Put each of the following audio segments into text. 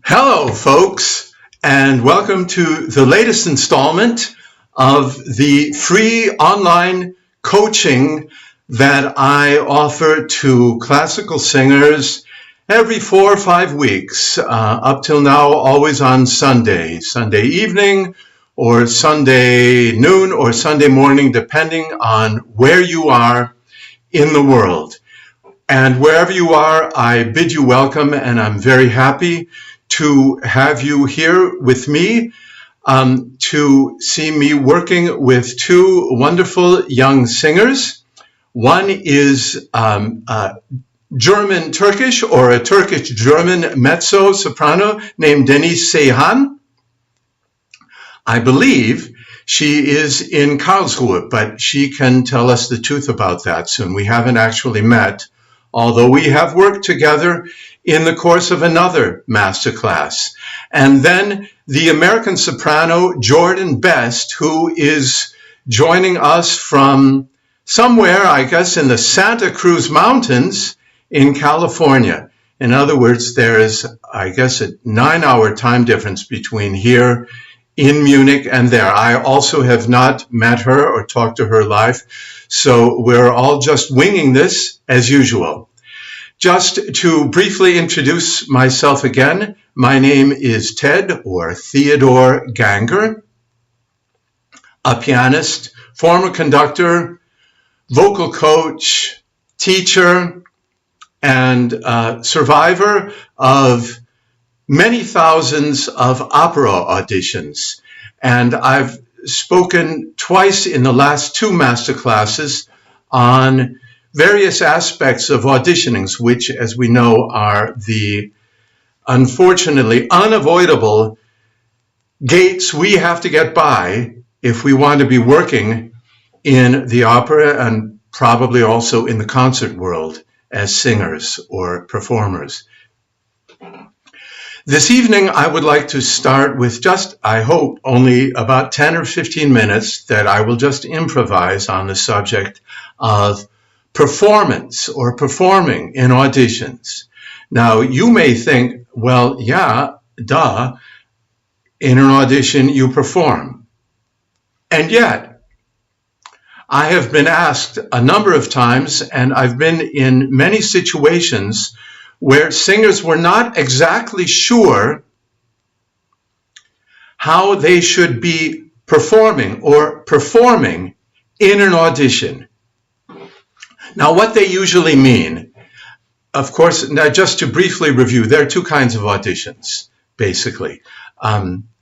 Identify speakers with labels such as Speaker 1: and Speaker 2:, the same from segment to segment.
Speaker 1: Hello, folks, and welcome to the latest installment of the free online coaching that I offer to classical singers every 4 or 5 weeks, up till now, always on Sunday evening, or Sunday noon, or Sunday morning, depending on where you are in the world. And wherever you are, I bid you welcome, and I'm very happy to have you here with me to see me working with two wonderful young singers. One is German-Turkish or a Turkish-German mezzo-soprano named Denise Seyhan. I believe she is in Karlsruhe, but she can tell us the truth about that soon. We haven't actually met, although we have worked together in the course of another masterclass. And then the American soprano Jordan Best, who is joining us from somewhere, I guess, in the Santa Cruz Mountains in California. In other words, there is, I guess, a 9-hour time difference between here in Munich and there. I also have not met her or talked to her live, so we're all just winging this as usual. Just to briefly introduce myself again, my name is Ted, or Theodore Ganger, a pianist, former conductor, vocal coach, teacher, and survivor of many thousands of opera auditions. And I've spoken twice in the last 2 masterclasses on various aspects of auditionings, which, as we know, are the unfortunately unavoidable gates we have to get by if we want to be working in the opera and probably also in the concert world as singers or performers. This evening, I would like to start with just, I hope, only about 10 or 15 minutes that I will just improvise on the subject of performance or performing in auditions. Now, you may think, well, yeah, duh, in an audition you perform. And yet, I have been asked a number of times, and I've been in many situations where singers were not exactly sure how they should be performing or performing in an audition. Now, what they usually mean, of course, now just to briefly review, there are 2 kinds of auditions, basically.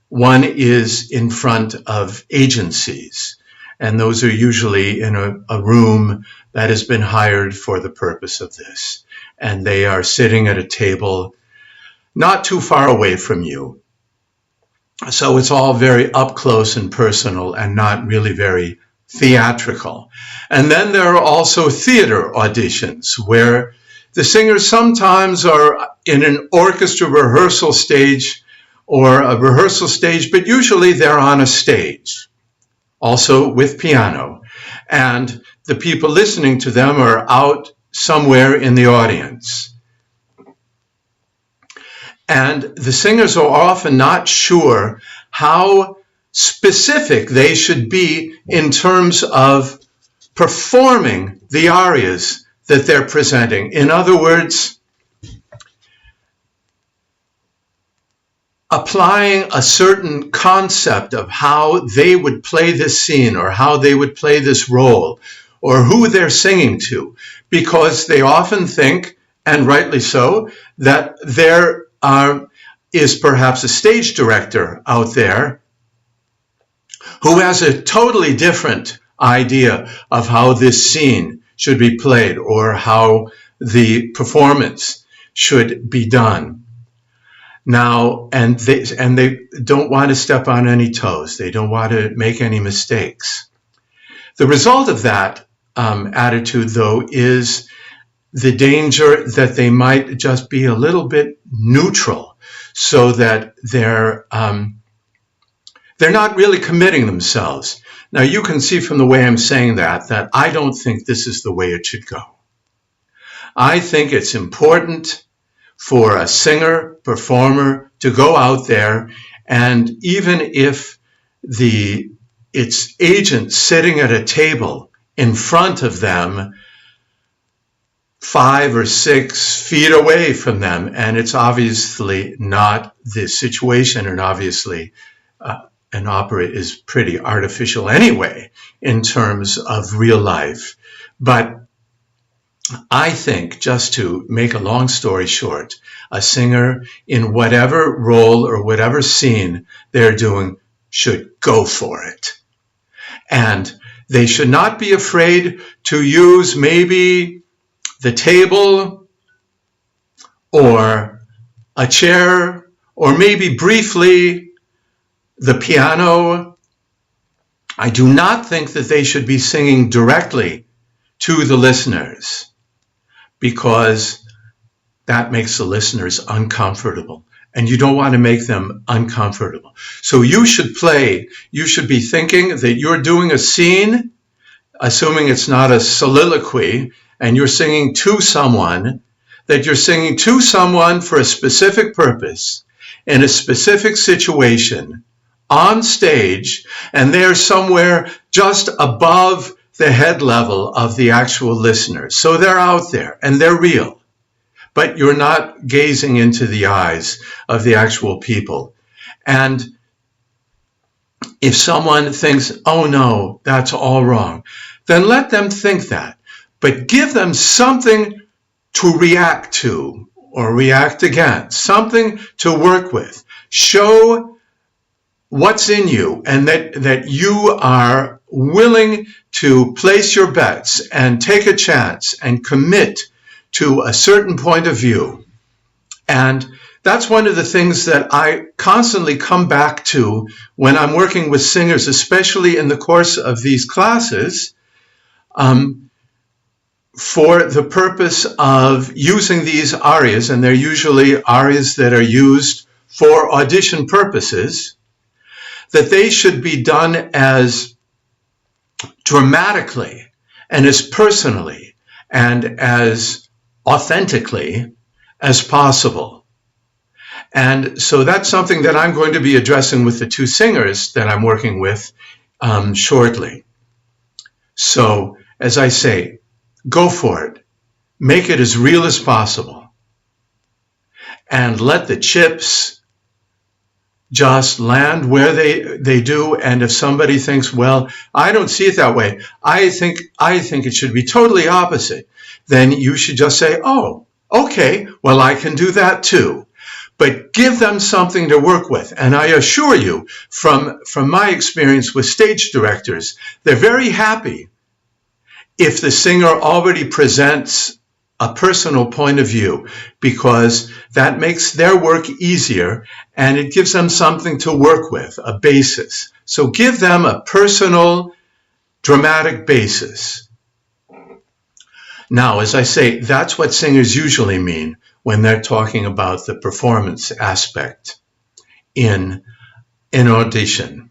Speaker 1: One is in front of agencies, and those are usually in a room that has been hired for the purpose of this. And they are sitting at a table not too far away from you. So it's all very up close and personal and not really very theatrical. And then there are also theater auditions where the singers sometimes are in an orchestra rehearsal stage or a rehearsal stage, but usually they're on a stage, also with piano. And the people listening to them are out somewhere in the audience. And the singers are often not sure how specific they should be in terms of performing the arias that they're presenting. In other words, applying a certain concept of how they would play this scene or how they would play this role or who they're singing to, because they often think, and rightly so, that there is perhaps a stage director out there who has a totally different idea of how this scene should be played or how the performance should be done. Now, and they don't want to step on any toes. They don't want to make any mistakes. The result of that attitude, though, is the danger that they might just be a little bit neutral, so that they're not really committing themselves. Now, you can see from the way I'm saying that I don't think this is the way it should go. I think it's important for a singer, performer to go out there, and even if its agent sitting at a table in front of them 5 or 6 feet away from them, and it's obviously not the situation, and obviously an opera is pretty artificial anyway in terms of real life. But I think, just to make a long story short, a singer in whatever role or whatever scene they're doing should go for it. And they should not be afraid to use maybe the table or a chair or maybe briefly the piano. I do not think that they should be singing directly to the listeners, because that makes the listeners uncomfortable, and you don't want to make them uncomfortable. So you should be thinking that you're doing a scene, assuming it's not a soliloquy, and you're singing to someone, that you're singing to someone for a specific purpose, in a specific situation, on stage, and they're somewhere just above the head level of the actual listeners. So they're out there and they're real, but you're not gazing into the eyes of the actual people. And if someone thinks, oh no, that's all wrong, then let them think that, but give them something to react to or react against, something to work with. Show what's in you, and that you are willing to place your bets and take a chance and commit to a certain point of view. And that's one of the things that I constantly come back to when I'm working with singers, especially in the course of these classes, for the purpose of using these arias, and they're usually arias that are used for audition purposes, that they should be done as dramatically and as personally and as authentically as possible. And so that's something that I'm going to be addressing with the 2 singers that I'm working with shortly. So, as I say, go for it. Make it as real as possible. And let the chips just land where they do. And if somebody thinks, well, I don't see it that way, I think it should be totally opposite, then you should just say, oh, okay, well, I can do that too. But give them something to work with. And I assure you, from my experience with stage directors, they're very happy if the singer already presents a personal point of view, because that makes their work easier and it gives them something to work with, a basis. So give them a personal, dramatic basis. Now, as I say, that's what singers usually mean when they're talking about the performance aspect in an audition.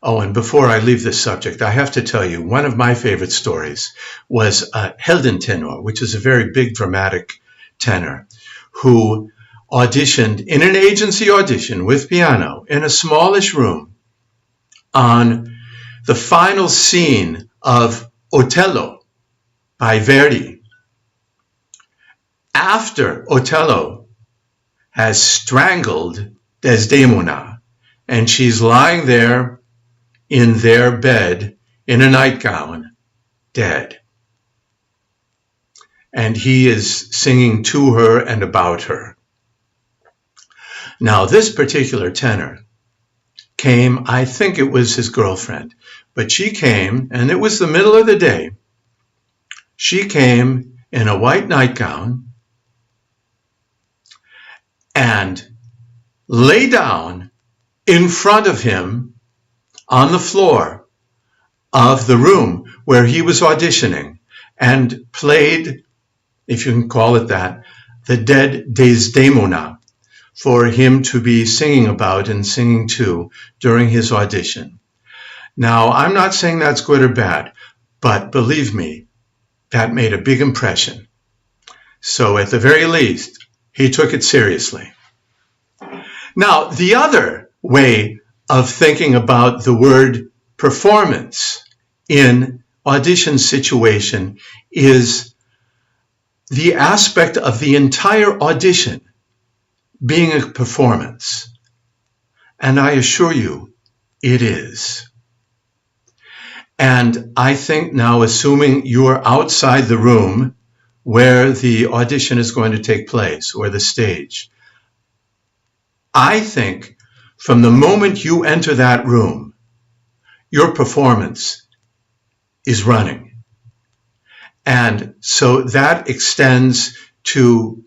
Speaker 1: Oh, and before I leave this subject, I have to tell you, one of my favorite stories was a Heldentenor, which is a very big dramatic tenor, who auditioned in an agency audition with piano in a smallish room on the final scene of Otello by Verdi. After Otello has strangled Desdemona, and she's lying there in their bed in a nightgown, dead. And he is singing to her and about her. Now, this particular tenor came, I think it was his girlfriend, but she came, and it was the middle of the day. She came in a white nightgown and lay down in front of him on the floor of the room where he was auditioning and played, if you can call it that, the dead Desdemona for him to be singing about and singing to during his audition. Now, I'm not saying that's good or bad, but believe me, that made a big impression. So at the very least, He took it seriously. Now, the other way of thinking about the word performance in audition situation is the aspect of the entire audition being a performance. And I assure you, it is. And I think now, assuming you're outside the room where the audition is going to take place, or the stage, I think from the moment you enter that room, your performance is running. And so that extends to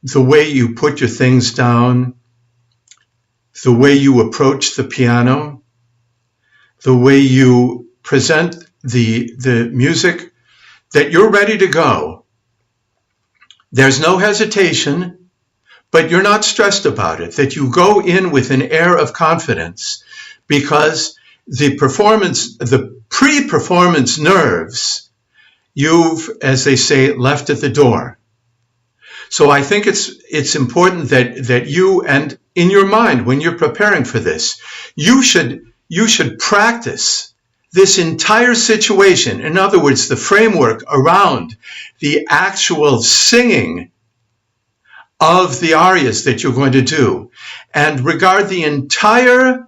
Speaker 1: the way you put your things down, the way you approach the piano, the way you present the music, that you're ready to go. There's no hesitation, but you're not stressed about it, that you go in with an air of confidence, because the performance, the pre-performance nerves, you've, as they say, left at the door. So I think it's important that you, and in your mind, when you're preparing for this, you should practice this entire situation. In other words, the framework around the actual singing of the arias that you're going to do, and regard the entire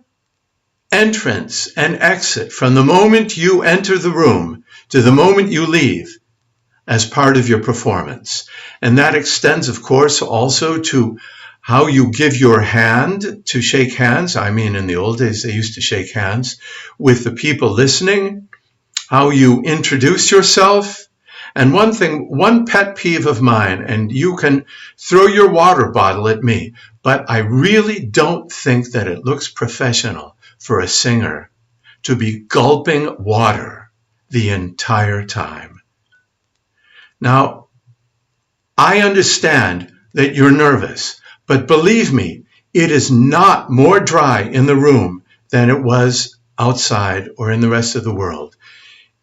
Speaker 1: entrance and exit from the moment you enter the room to the moment you leave as part of your performance. And that extends, of course, also to how you give your hand to shake hands. I mean, in the old days, they used to shake hands with the people listening, how you introduce yourself. And one pet peeve of mine, and you can throw your water bottle at me, but I really don't think that it looks professional for a singer to be gulping water the entire time. Now, I understand that you're nervous, but believe me, it is not more dry in the room than it was outside or in the rest of the world.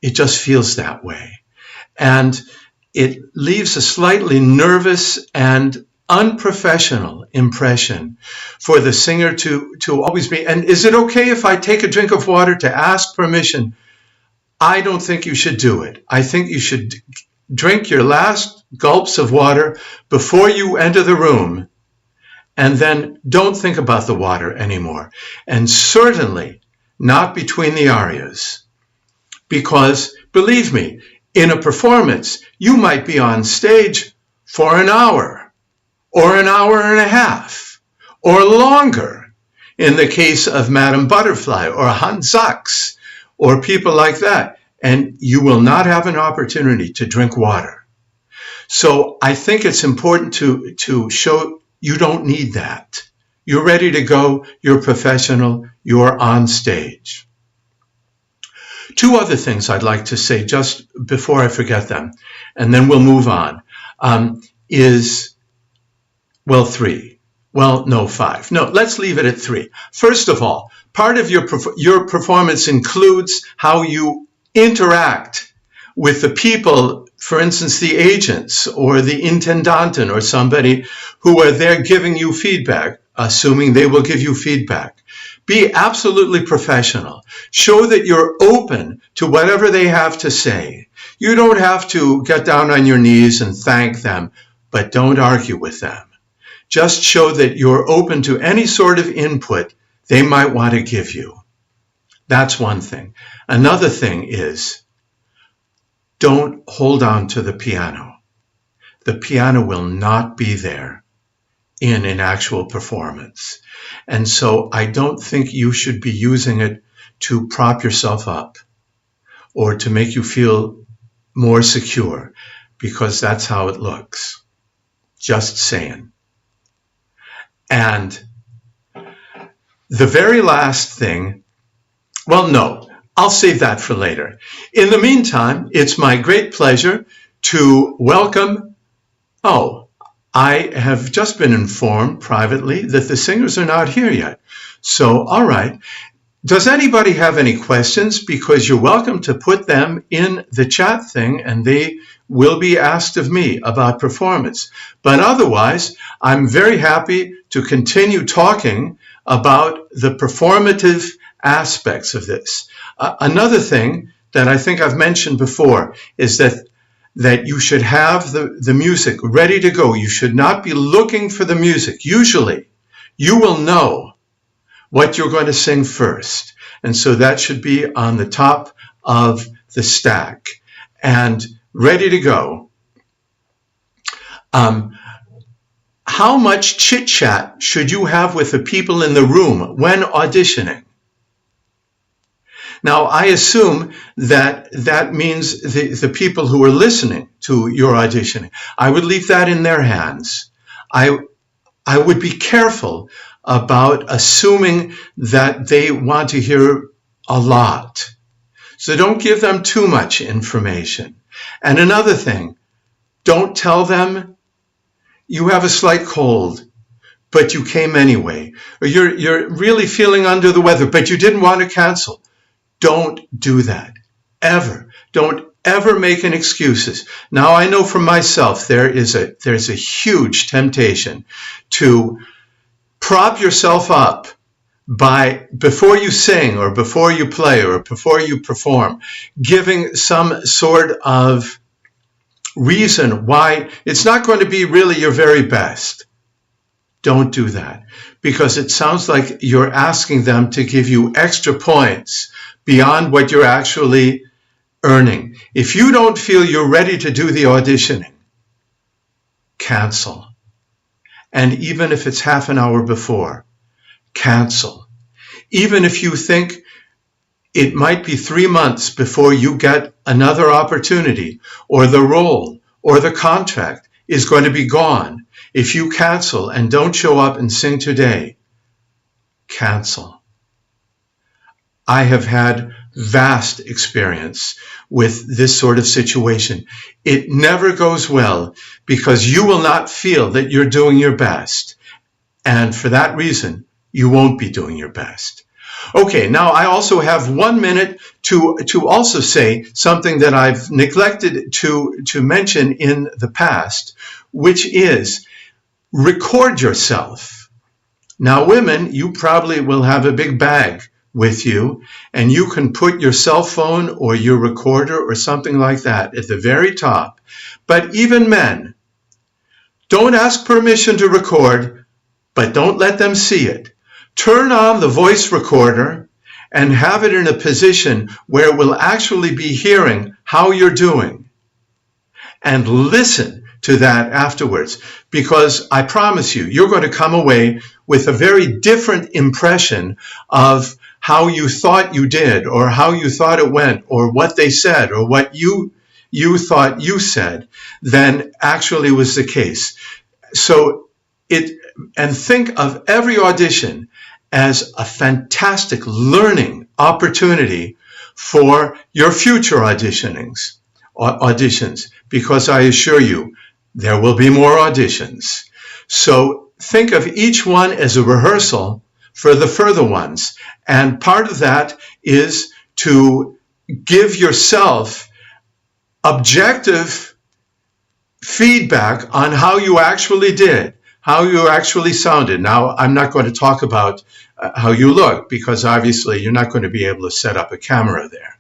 Speaker 1: It just feels that way. And it leaves a slightly nervous and unprofessional impression for the singer to always be. And is it okay if I take a drink of water to ask permission? I don't think you should do it. I think you should drink your last gulps of water before you enter the room, and then don't think about the water anymore. And certainly not between the arias, because believe me, in a performance, you might be on stage for an hour or an hour and a half or longer in the case of Madame Butterfly or Hans Sachs or people like that, and you will not have an opportunity to drink water. So I think it's important to show you don't need that. You're ready to go, you're professional, you're on stage. Two other things I'd like to say just before I forget them, and then we'll move on, three. Well, no, five. No, let's leave it at three. First of all, part of your performance includes how you interact with the people, for instance, the agents or the intendanten or somebody who are there giving you feedback, assuming they will give you feedback. Be absolutely professional. Show that you're open to whatever they have to say. You don't have to get down on your knees and thank them, but don't argue with them. Just show that you're open to any sort of input they might want to give you. That's one thing. Another thing is, don't hold on to the piano. The piano will not be there in an actual performance. And so I don't think you should be using it to prop yourself up or to make you feel more secure, because that's how it looks. Just saying. And the very last thing, well, no, I'll save that for later. In the meantime, it's my great pleasure to welcome, I have just been informed privately that the singers are not here yet. So, all right. Does anybody have any questions? Because you're welcome to put them in the chat thing, and they will be asked of me about performance. But otherwise, I'm very happy to continue talking about the performative aspects of this. Another thing that I think I've mentioned before is that you should have the music ready to go. You should not be looking for the music. Usually, you will know what you're going to sing first. And so that should be on the top of the stack and ready to go. How much chit-chat should you have with the people in the room when auditioning? Now, I assume that means the people who are listening to your auditioning. I would leave that in their hands. I would be careful about assuming that they want to hear a lot. So don't give them too much information. And another thing, don't tell them you have a slight cold, but you came anyway. Or you're really feeling under the weather, but you didn't want to cancel. Don't do that, ever. Don't ever make an excuses. Now, I know for myself, there's a huge temptation to prop yourself up by, before you sing or before you play or before you perform, giving some sort of reason why it's not going to be really your very best. Don't do that, because it sounds like you're asking them to give you extra points beyond what you're actually earning. If you don't feel you're ready to do the auditioning, cancel. And even if it's half an hour before, cancel. Even if you think it might be 3 months before you get another opportunity, or the role or the contract is going to be gone, if you cancel and don't show up and sing today, cancel. I have had vast experience with this sort of situation. It never goes well because you will not feel that you're doing your best. And for that reason, you won't be doing your best. Okay, now I also have 1 minute to also say something that I've neglected to mention in the past, which is record yourself. Now, women, you probably will have a big bag with you, and you can put your cell phone or your recorder or something like that at the very top. But even men, don't ask permission to record, but don't let them see it. Turn on the voice recorder and have it in a position where it will actually be hearing how you're doing. And listen to that afterwards, because I promise you, you're going to come away with a very different impression of how you thought you did, or how you thought it went, or what they said, or what you thought you said, than actually was the case. So and think of every audition as a fantastic learning opportunity for your future auditions, because I assure you, there will be more auditions. So think of each one as a rehearsal for the further ones. And part of that is to give yourself objective feedback on how you actually did, how you actually sounded. Now, I'm not going to talk about how you look, because obviously you're not going to be able to set up a camera there.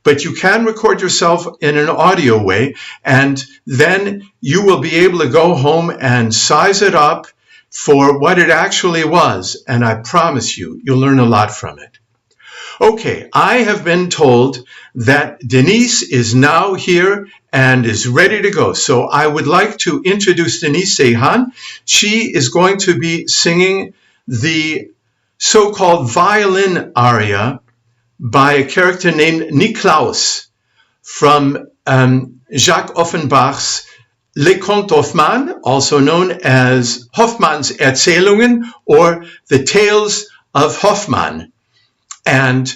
Speaker 1: But you can record yourself in an audio way, and then you will be able to go home and size it up for what it actually was. And I promise you, you'll learn a lot from it. Okay, I have been told that Denise is now here and is ready to go. So I would like to introduce Denise Seyhan. She is going to be singing the so-called Violin Aria by a character named Niklausse from Jacques Offenbach's Les Contes Hoffmann, also known as Hoffmann's Erzählungen, or the Tales of Hoffmann. And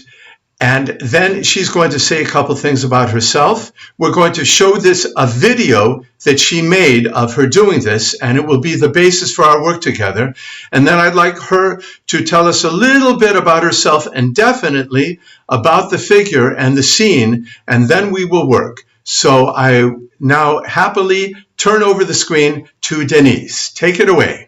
Speaker 1: then she's going to say a couple things about herself. We're going to show a video that she made of her doing this, and it will be the basis for our work together. And then I'd like her to tell us a little bit about herself, and definitely about the figure and the scene, and then we will work. So I now happily turn over the screen to Denise. Take it away.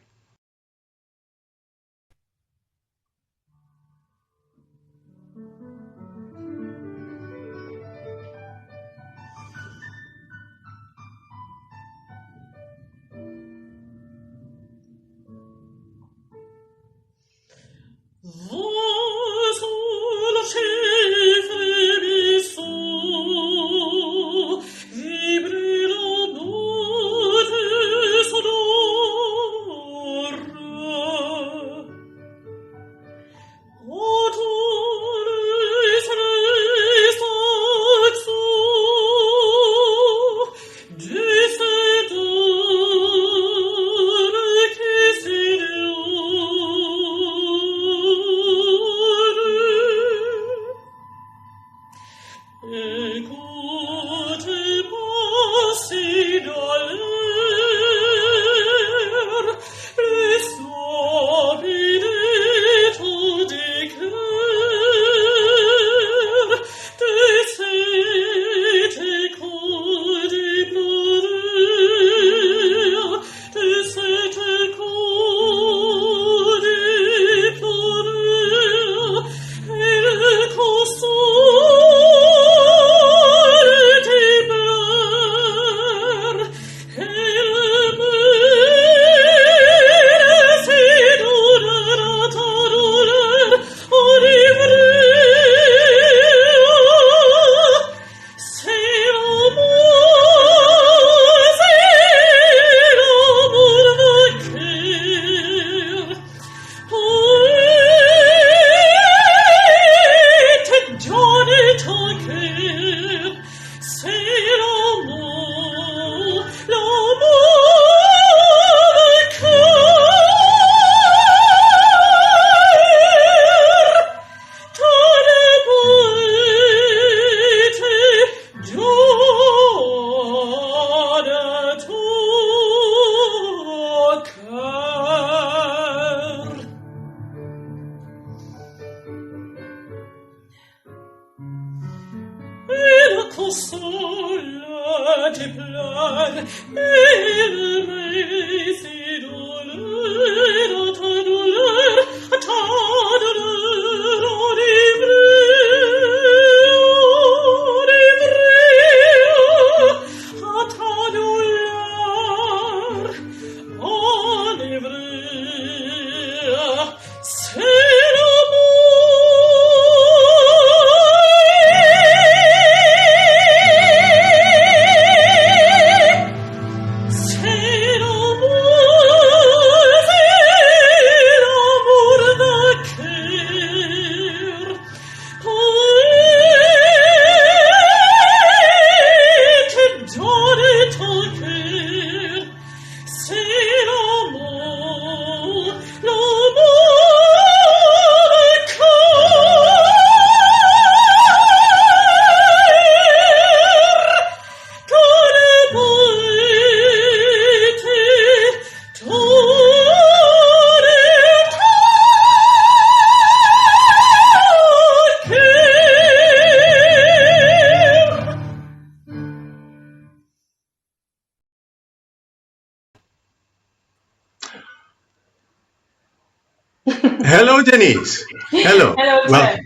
Speaker 1: Hello, Denise. Hello.
Speaker 2: Hello,
Speaker 1: Welcome.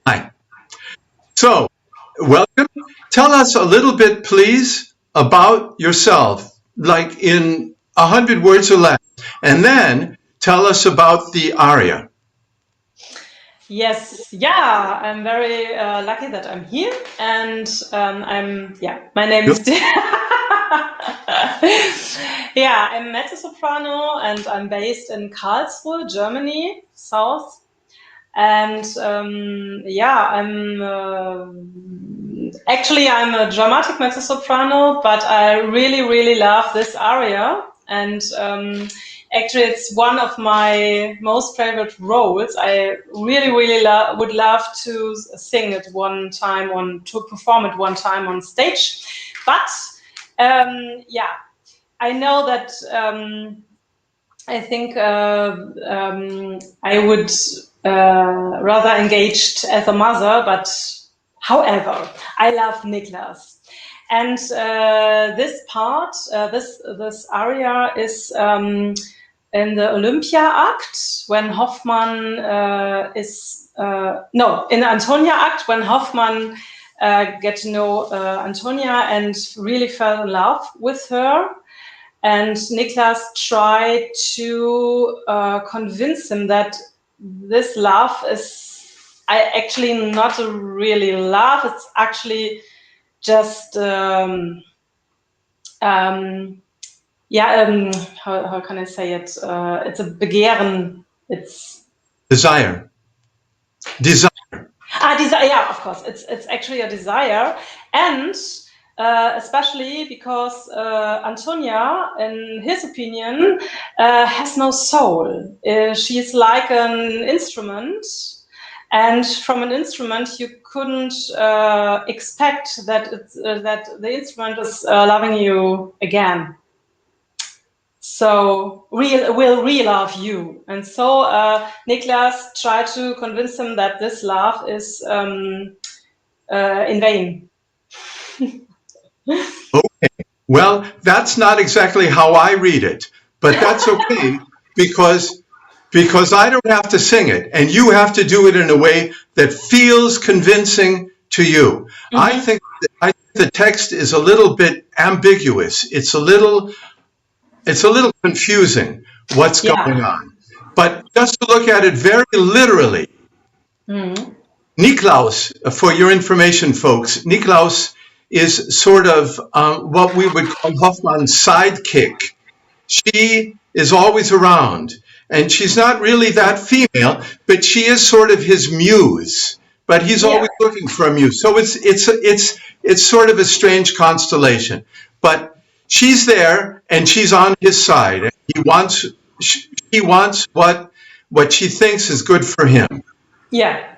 Speaker 1: Hi. So, welcome. Tell us a little bit, please, about yourself, like in 100 words or less, and then tell us about the aria.
Speaker 2: Yes, yeah, I'm very lucky that I'm here, and my name is yeah, I'm mezzo-soprano, and I'm based in Karlsruhe, Germany, south, and I'm a dramatic mezzo-soprano, but I really love this aria, and actually, it's one of my most favorite roles. I really would love to sing it to perform it one time on stage. But I know that I think I would rather engaged as a mother. But however, I love Niklausse. And this part, this aria is in the Olympia act when Hoffmann in the Antonia act when Hoffmann get to know Antonia and really fell in love with her. And Niklausse tried to convince him that this love is actually not a really love. It's actually just how can I say it? It's a begehren. It's
Speaker 1: desire.
Speaker 2: Desire. Yeah, of course. It's actually a desire, and especially because Antonia, in his opinion, has no soul. She's like an instrument, and from an instrument you couldn't expect that that the instrument is loving you again. So will re-love you. And so Niklausse tried to convince him that this love is in vain.
Speaker 1: Okay. Well, that's not exactly how I read it, but that's okay because I don't have to sing it, and you have to do it in a way that feels convincing to you. Mm-hmm. I think the text is a little bit ambiguous. It's a little confusing what's going on. But just to look at it very literally, Niklausse, for your information, folks, Niklausse is sort of what we would call Hoffmann's sidekick. She is always around, and she's not really that female, but she is sort of his muse. But he's always looking for a muse. So it's sort of a strange constellation. But she's there, and she's on his side. He wants what she thinks is good for him.
Speaker 2: Yeah.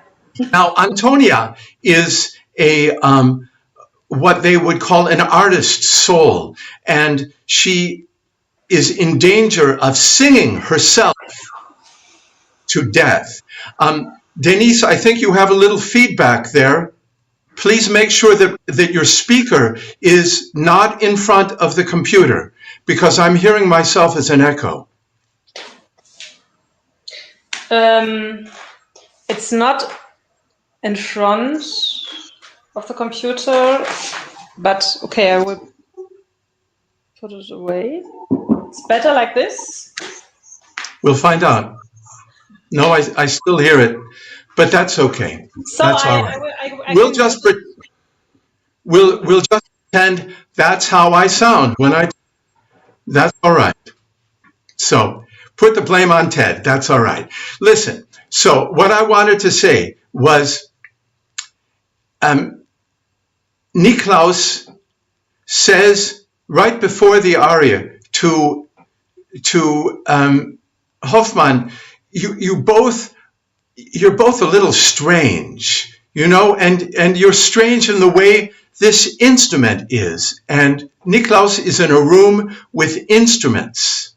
Speaker 1: Now, Antonia is a what they would call an artist's soul, and she is in danger of singing herself to death. Denise, I think you have a little feedback there. Please make sure that your speaker is not in front of the computer, because I'm hearing myself as an echo.
Speaker 2: It's not in front of the computer, but okay, I will put it away. It's better like this.
Speaker 1: We'll find out. No, I still hear it, but that's okay.
Speaker 2: So
Speaker 1: that's all right. We'll just pretend that's how I sound when I. That's all right. So put the blame on Ted. That's all right. Listen. So what I wanted to say was, Niklausse says right before the aria to Hoffmann, you're both a little strange, you know, and you're strange in the way this instrument is. And Niklausse is in a room with instruments,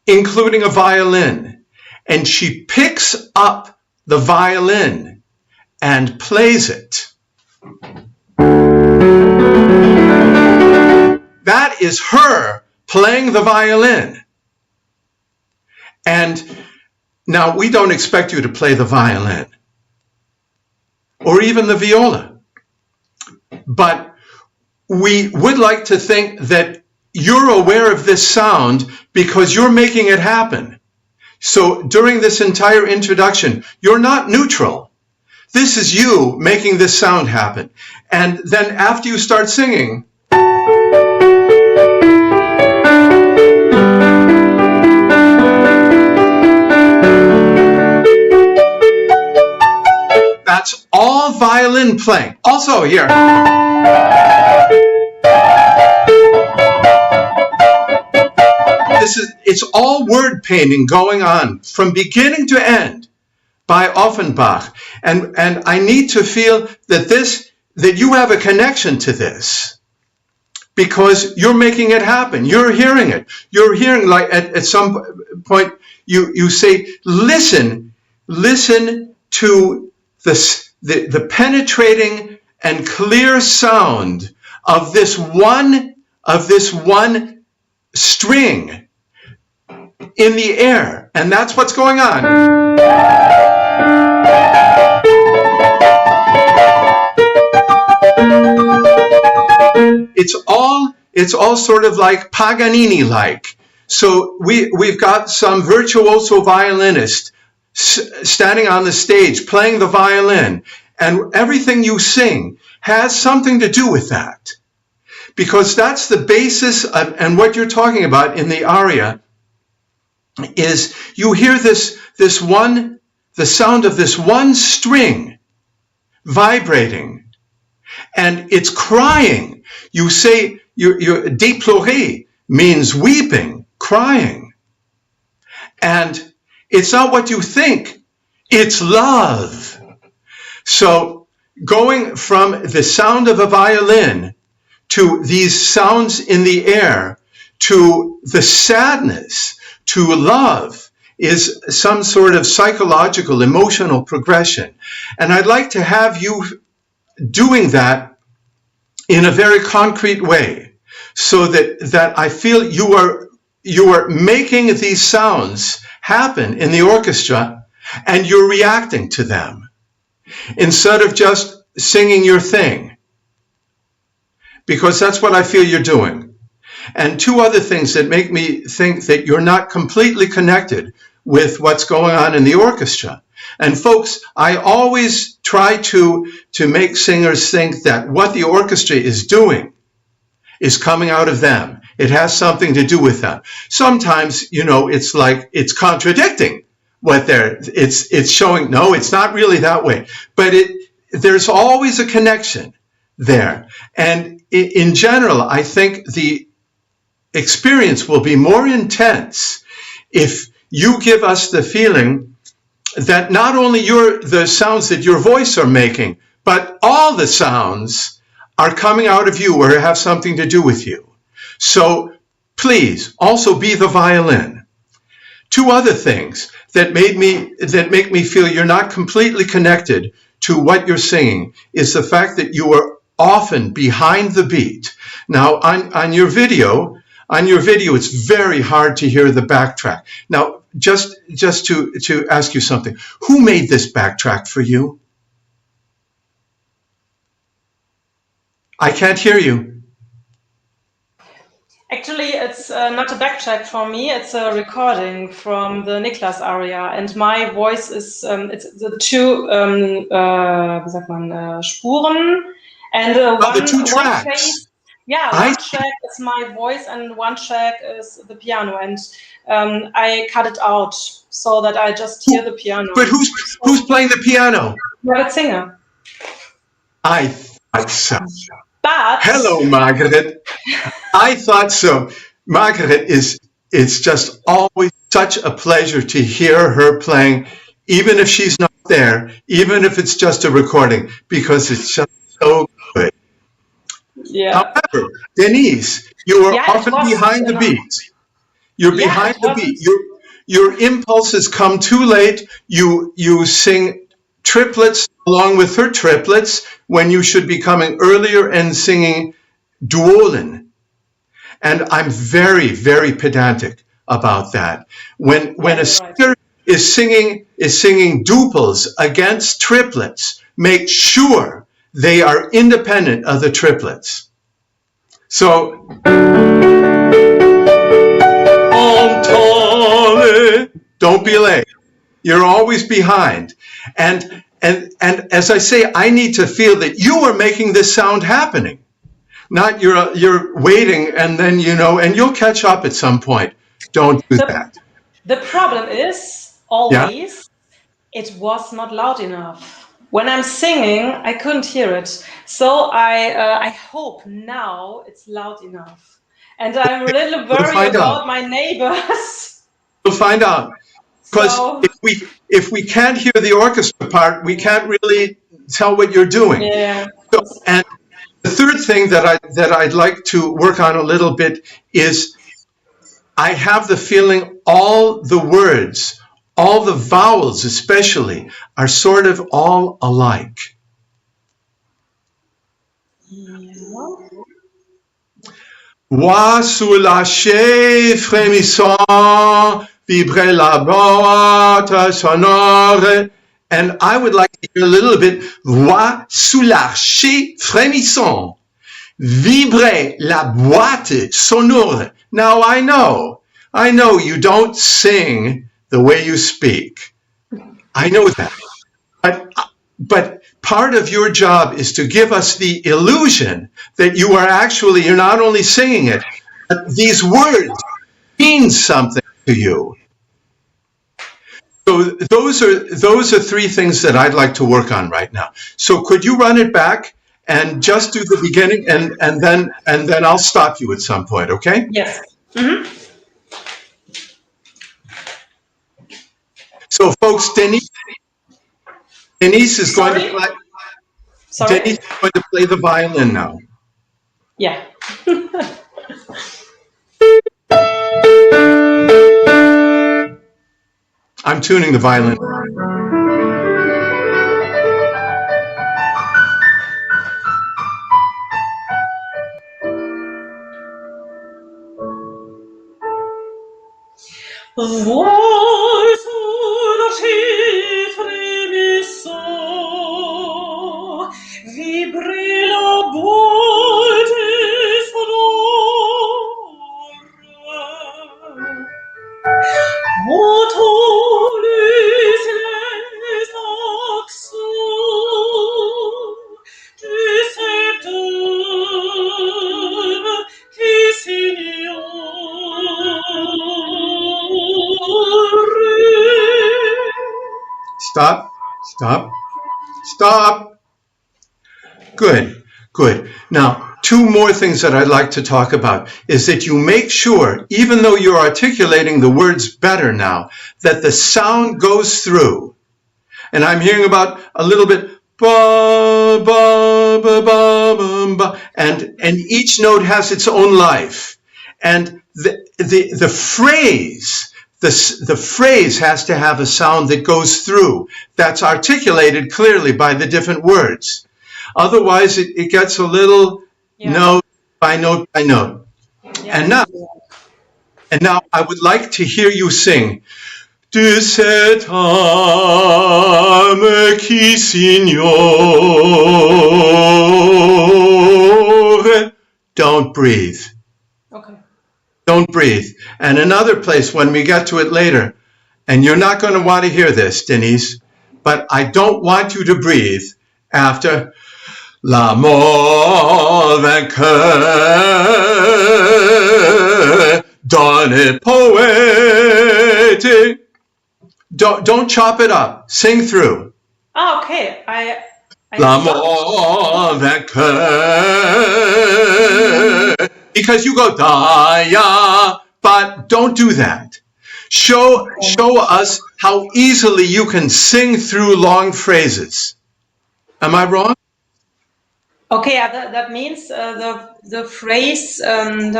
Speaker 1: including a violin. And she picks up the violin and plays it. That is her playing the violin. And now we don't expect you to play the violin or even the viola, but we would like to think that you're aware of this sound because you're making it happen. So during this entire introduction, you're not neutral. This is you making this sound happen. And then after you start singing, that's all violin playing. Also here. It's all word painting going on from beginning to end by Offenbach. And I need to feel that you have a connection to this because you're making it happen. You're hearing it. You're hearing, like at some point you say, listen to the penetrating and clear sound of this one string in the air, and that's what's going on. It's all sort of like Paganini-like. So we've got some virtuoso violinist standing on the stage playing the violin, and everything you sing has something to do with that, because that's the basis of, and what you're talking about in the aria is you hear the sound of this one string vibrating, and it's crying. You say déplorer means weeping, crying, and it's not what you think, it's love. So going from the sound of a violin to these sounds in the air to the sadness to love is some sort of psychological, emotional progression. And I'd like to have you doing that in a very concrete way, so that I feel you are making these sounds happen in the orchestra, and you're reacting to them instead of just singing your thing, because that's what I feel you're doing. And two other things that make me think that you're not completely connected with what's going on in the orchestra. And folks, I always try to make singers think that what the orchestra is doing is coming out of them. It has something to do with them. Sometimes, it's like it's contradicting what it's showing. No, it's not really that way. But there's always a connection there. And in general, I think the experience will be more intense if you give us the feeling that not only the sounds that your voice are making, but all the sounds are coming out of you or have something to do with you. So please also be the violin. Two other things that make me feel you're not completely connected to what you're singing is the fact that you are often behind the beat. Now on your video, it's very hard to hear the backtrack. Now, just to ask you something, who made this backtrack for you? I can't hear you.
Speaker 2: Actually, it's not a backtrack for me. It's a recording from the Niklausse aria, and my voice is it's the two wie sagt man, Spuren, and
Speaker 1: the two tracks.
Speaker 2: one phase. Yeah, one track is my voice and one track is the piano, and I cut it out so that I just hear the piano.
Speaker 1: But who's playing the piano?
Speaker 2: Margaret Singer.
Speaker 1: I thought so.
Speaker 2: But
Speaker 1: hello, Margaret. I thought so. Margaret it's just always such a pleasure to hear her playing, even if she's not there, even if it's just a recording, because it's just so good.
Speaker 2: Yeah.
Speaker 1: However, Denise, you are often behind the beat. You're behind the beat. Your impulses come too late. You sing triplets along with her triplets when you should be coming earlier and singing duolen. And I'm very, very pedantic about that. When a singer is singing duples against triplets, make sure they are independent of the triplets. So, don't be late. You're always behind. And as I say, I need to feel that you are making this sound happening. Not you're waiting and then, and you'll catch up at some point. Don't do that.
Speaker 2: The problem is always it was not loud enough. When I'm singing, I couldn't hear it. So I hope now it's loud enough. And I'm a little worried about my neighbors.
Speaker 1: We'll find out. Because if we can't hear the orchestra part, we can't really tell what you're doing.
Speaker 2: Yeah.
Speaker 1: So, and the third thing that I'd like to work on a little bit is I have the feeling all the words, all the vowels especially, are sort of all alike.
Speaker 2: Yeah.
Speaker 1: Voix soulagée, frémissant, vibrer la boîte sonore. And I would like to hear a little bit. Voix soulagée, frémissant, vibrer la boîte sonore. Now I know you don't sing the way you speak. I know that. But part of your job is to give us the illusion that you're not only singing it, but these words mean something to you. So those are three things that I'd like to work on right now. So could you run it back and just do the beginning, and then I'll stop you at some point, okay?
Speaker 2: Yes. Mm-hmm.
Speaker 1: So folks, Denise is going to play.
Speaker 2: Sorry?
Speaker 1: Denise is going to play the violin now.
Speaker 2: Yeah.
Speaker 1: I'm tuning the violin.
Speaker 2: Voix soulagée, frémissant, vibrer la boîte sonore. Montons-les accents de cet homme qui
Speaker 1: Stop. Good. Now, two more things that I'd like to talk about is that you make sure, even though you're articulating the words better now, that the sound goes through. And I'm hearing about a little bit ba ba ba ba ba ba, and each note has its own life. And the phrase has to have a sound that goes through, that's articulated clearly by the different words. Otherwise, it gets a little note by note by note. Yeah. And now I would like to hear you sing. De cet âme qui s'ignore. Don't breathe.
Speaker 2: Okay.
Speaker 1: Don't breathe. And another place when we get to it later, and you're not going to want to hear this, Denise, but I don't want you to breathe after la mort vainqueur, donne poète. Don't chop it up. Sing through.
Speaker 2: Oh, okay. I
Speaker 1: la mort vainqueur. Because you go da ya, but don't do that. Show us how easily you can sing through long phrases. Am I wrong?
Speaker 2: Okay, that means the phrase donne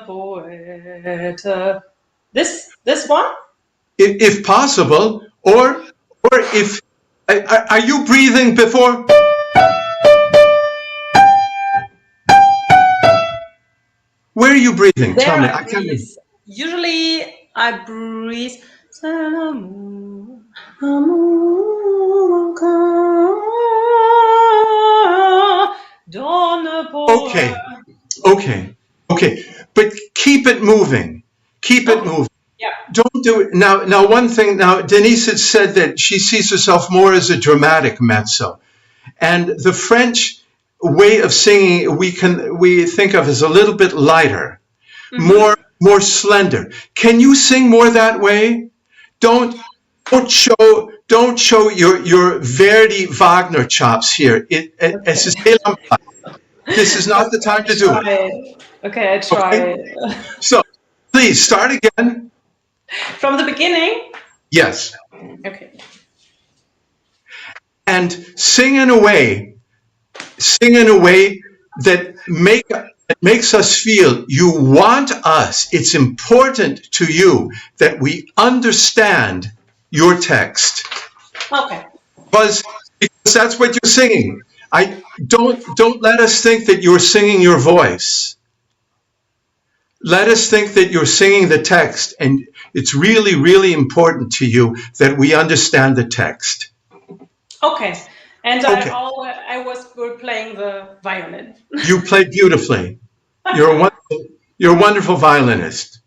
Speaker 2: poète. This one?
Speaker 1: If possible, or if are you breathing before? Where are you breathing?
Speaker 2: There
Speaker 1: Tell me.
Speaker 2: I breathe. Usually I breathe.
Speaker 1: Okay. But keep it moving.
Speaker 2: Yeah.
Speaker 1: Don't do it. Now, one thing. Now, Denise had said that she sees herself more as a dramatic mezzo, and the French way of singing we think of as a little bit lighter, more slender. Can you sing more that way? Don't show your Verdi Wagner chops here. This is not the time to do it.
Speaker 2: Okay, I try.
Speaker 1: Okay? So please start again.
Speaker 2: From the beginning?
Speaker 1: Yes.
Speaker 2: Okay.
Speaker 1: And sing in a way that makes us feel you want us. It's important to you that we understand your text.
Speaker 2: Okay.
Speaker 1: Because that's what you're singing. Don't let us think that you're singing your voice. Let us think that you're singing the text, and it's really, really important to you that we understand the text.
Speaker 2: Okay. And
Speaker 1: Okay.
Speaker 2: I was good playing the violin.
Speaker 1: You played beautifully. You're a wonderful violinist.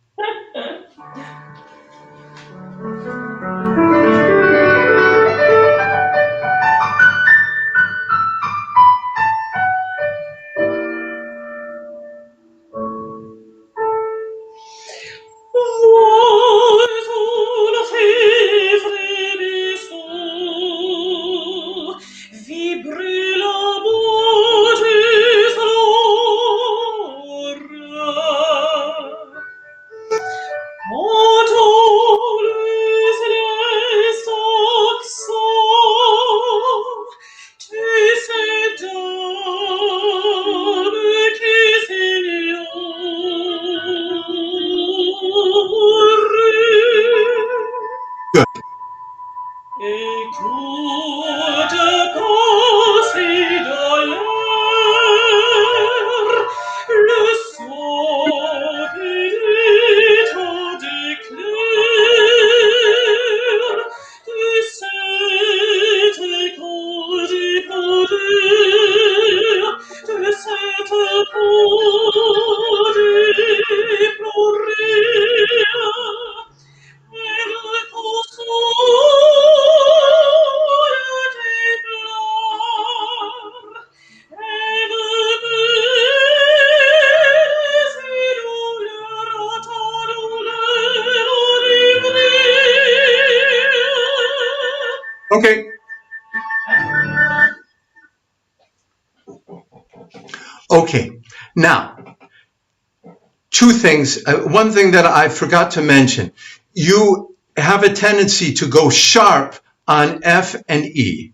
Speaker 1: Okay. Okay. Now, two things. One thing that I forgot to mention. You have a tendency to go sharp on F and E.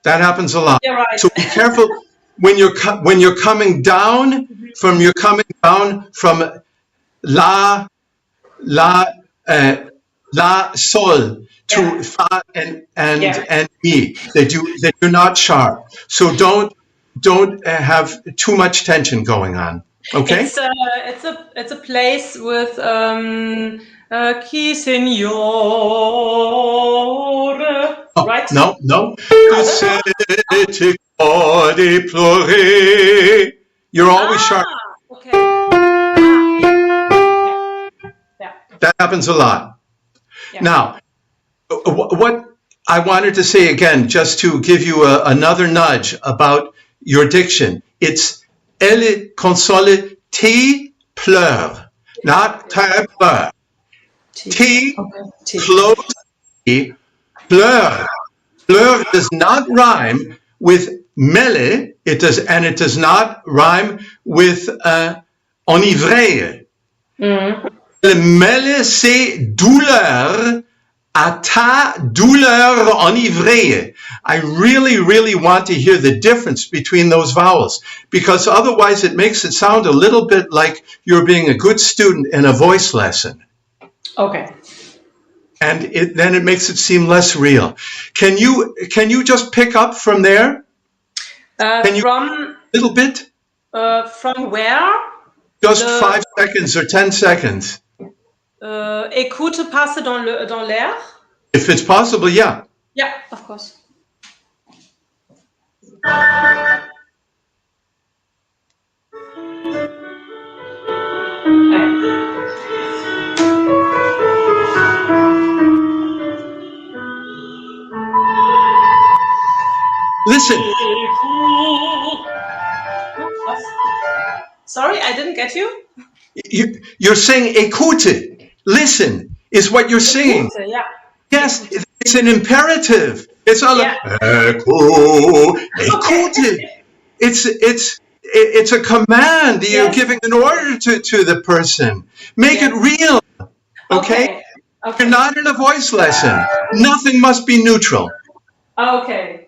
Speaker 1: That happens a lot.
Speaker 2: You're right.
Speaker 1: So be careful when you're coming down from la sol to fa and mi, that you're not sharp. So don't have too much tension going on. Okay.
Speaker 2: It's a place with chi signore. Right?
Speaker 1: No. You're always sharp.
Speaker 2: Okay.
Speaker 1: That happens a lot.
Speaker 2: Yeah.
Speaker 1: Now, what I wanted to say again, just to give you another nudge about your diction, it's elle console T pleure, not très pleure. T close T pleure. Pleure does not rhyme with mêlé. It does not rhyme with enivré. Le mêlé, c'est douleur. À ta douleur enivrée. I really, really want to hear the difference between those vowels, because otherwise it makes it sound a little bit like you're being a good student in a voice lesson.
Speaker 2: Okay.
Speaker 1: And then it makes it seem less real. Can you just pick up from there?
Speaker 2: From
Speaker 1: a little bit?
Speaker 2: From where?
Speaker 1: Just 5 seconds or 10 seconds.
Speaker 2: Écoute passe dans l'air.
Speaker 1: If it's possible, yeah.
Speaker 2: Yeah, of course.
Speaker 1: Listen.
Speaker 2: Sorry, I didn't get you.
Speaker 1: You're saying écoute. Listen is what you're singing.
Speaker 2: Écoute, yeah.
Speaker 1: Yes, it's an imperative. It's all écoute. It's a command. You're giving an order to the person. Make it real. Okay? You're not in a voice lesson. Nothing must be neutral.
Speaker 2: Okay.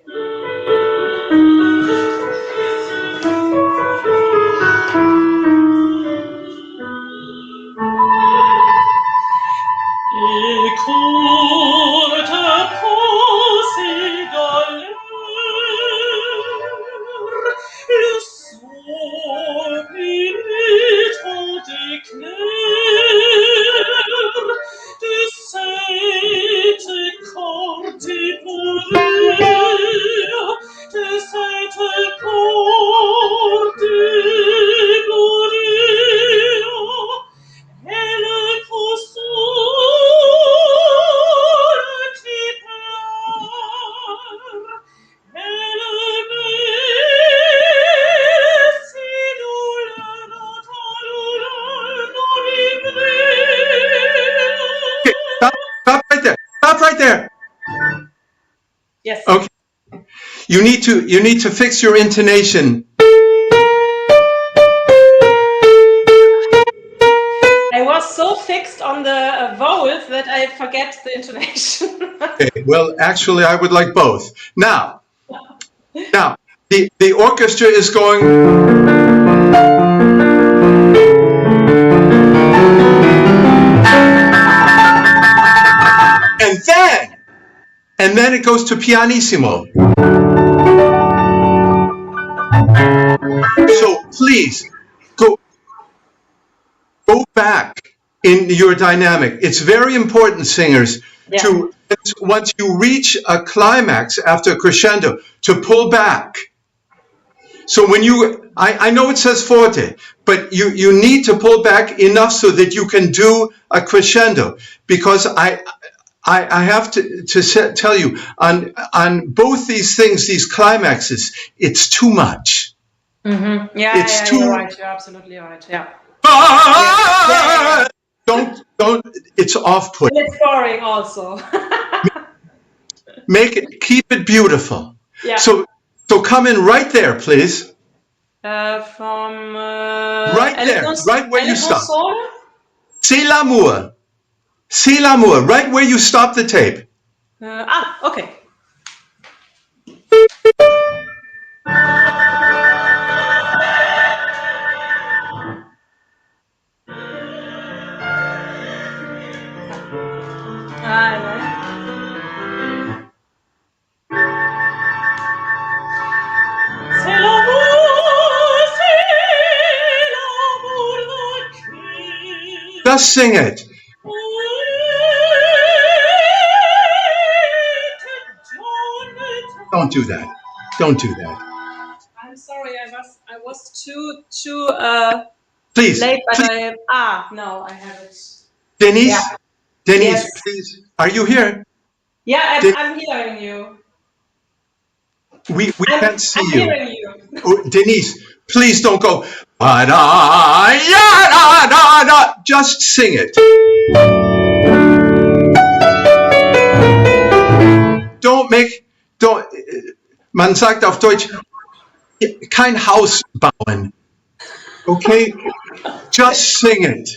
Speaker 2: Yes.
Speaker 1: Okay. You need to fix your intonation.
Speaker 2: I was so fixed on the vowels that I forget the intonation.
Speaker 1: Okay. Well, actually, I would like both. Now, the orchestra is going. And then it goes to pianissimo. So please go back in your dynamic. It's very important, singers, to once you reach a climax after a crescendo, to pull back. So when I know it says forte, but you need to pull back enough so that you can do a crescendo, because I have to tell you, on both these things, these climaxes, it's too much.
Speaker 2: Mm-hmm. You're right. You're absolutely right. Yeah.
Speaker 1: Don't. It's off-putting.
Speaker 2: It's boring, also.
Speaker 1: Keep it beautiful.
Speaker 2: Yeah.
Speaker 1: So come in right there, please.
Speaker 2: From
Speaker 1: right there, right where you stop. C'est l'amour. C'est l'amour, right where you stop the tape.
Speaker 2: Okay.
Speaker 1: Just sing it. Don't do that. Don't do that.
Speaker 2: I'm sorry, I was too
Speaker 1: please,
Speaker 2: late, but
Speaker 1: please.
Speaker 2: No, I have it.
Speaker 1: Denise, yes. Please. Are you here?
Speaker 2: Yeah, I'm hearing you.
Speaker 1: We can't see you.
Speaker 2: I'm hearing you.
Speaker 1: Oh, Denise, please don't go. Just sing it. Man sagt auf Deutsch, kein Haus bauen. Okay? Just sing it.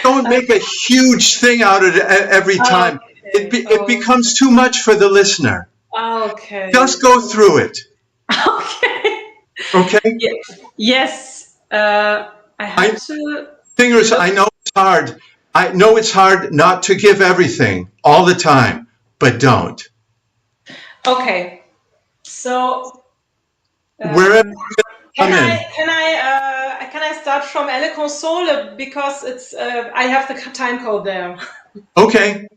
Speaker 1: Don't make a huge thing out of it every time. Okay. It becomes too much for the listener.
Speaker 2: Okay.
Speaker 1: Just go through it.
Speaker 2: Okay.
Speaker 1: Okay?
Speaker 2: Yes. I have to.
Speaker 1: Singers, I know it's hard. I know it's hard not to give everything all the time, but don't.
Speaker 2: Okay. So.
Speaker 1: Wherever
Speaker 2: can I start from Elle Console, because it's I have the time code there.
Speaker 1: Okay.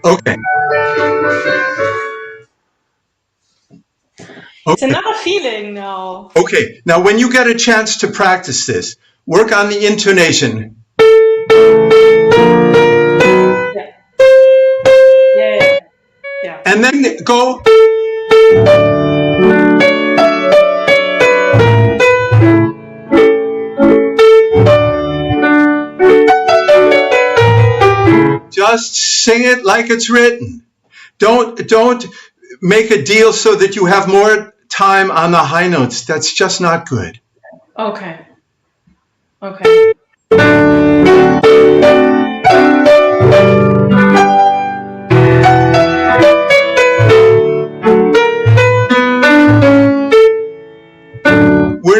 Speaker 1: Okay.
Speaker 2: It's another feeling now.
Speaker 1: Okay. Now, when you get a chance to practice this, work on the intonation.
Speaker 2: Yeah.
Speaker 1: And then go. Just sing it like it's written. Don't make a deal so that you have more time on the high notes. That's just not good.
Speaker 2: Okay.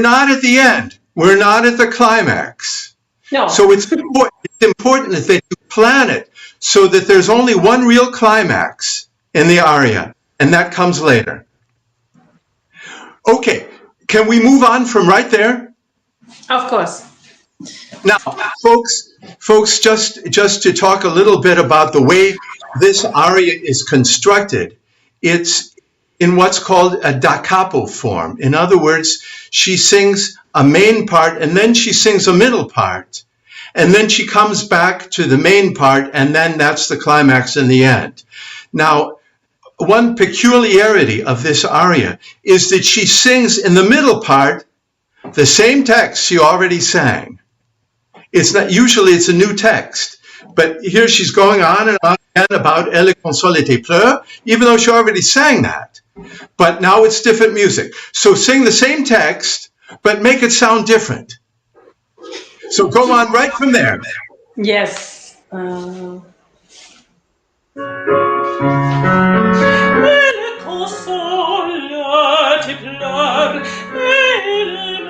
Speaker 1: not at the end. We're not at the climax.
Speaker 2: No.
Speaker 1: So it's important that you plan it so that there's only one real climax in the aria, and that comes later. Okay, can we move on from right there?
Speaker 2: Of course.
Speaker 1: Now, folks, just to talk a little bit about the way this aria is constructed, it's in what's called a da capo form. In other words, she sings a main part, and then she sings a middle part, and then she comes back to the main part, and then that's the climax in the end. Now, one peculiarity of this aria is that she sings in the middle part the same text she already sang. It's not usually it's a new text, but here she's going on and on again about Elle console tes pleurs, even though she already sang that. But now it's different music. So sing the same text, but make it sound different. So go on right from there.
Speaker 2: Yes.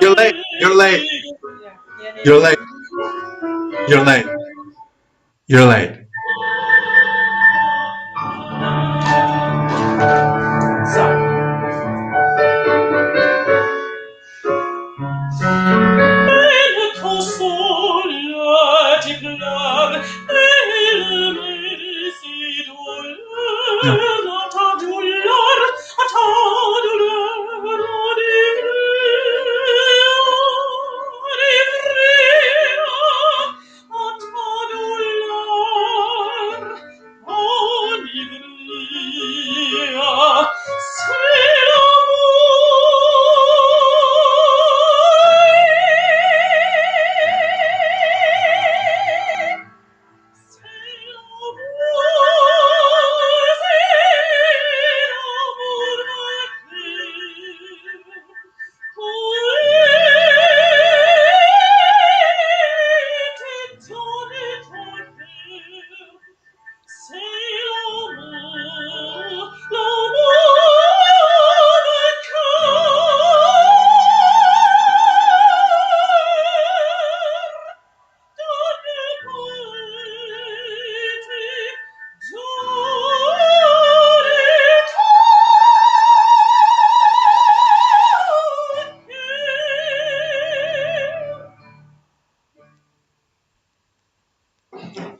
Speaker 1: You're late. You're late. You're late. You're late. You're late.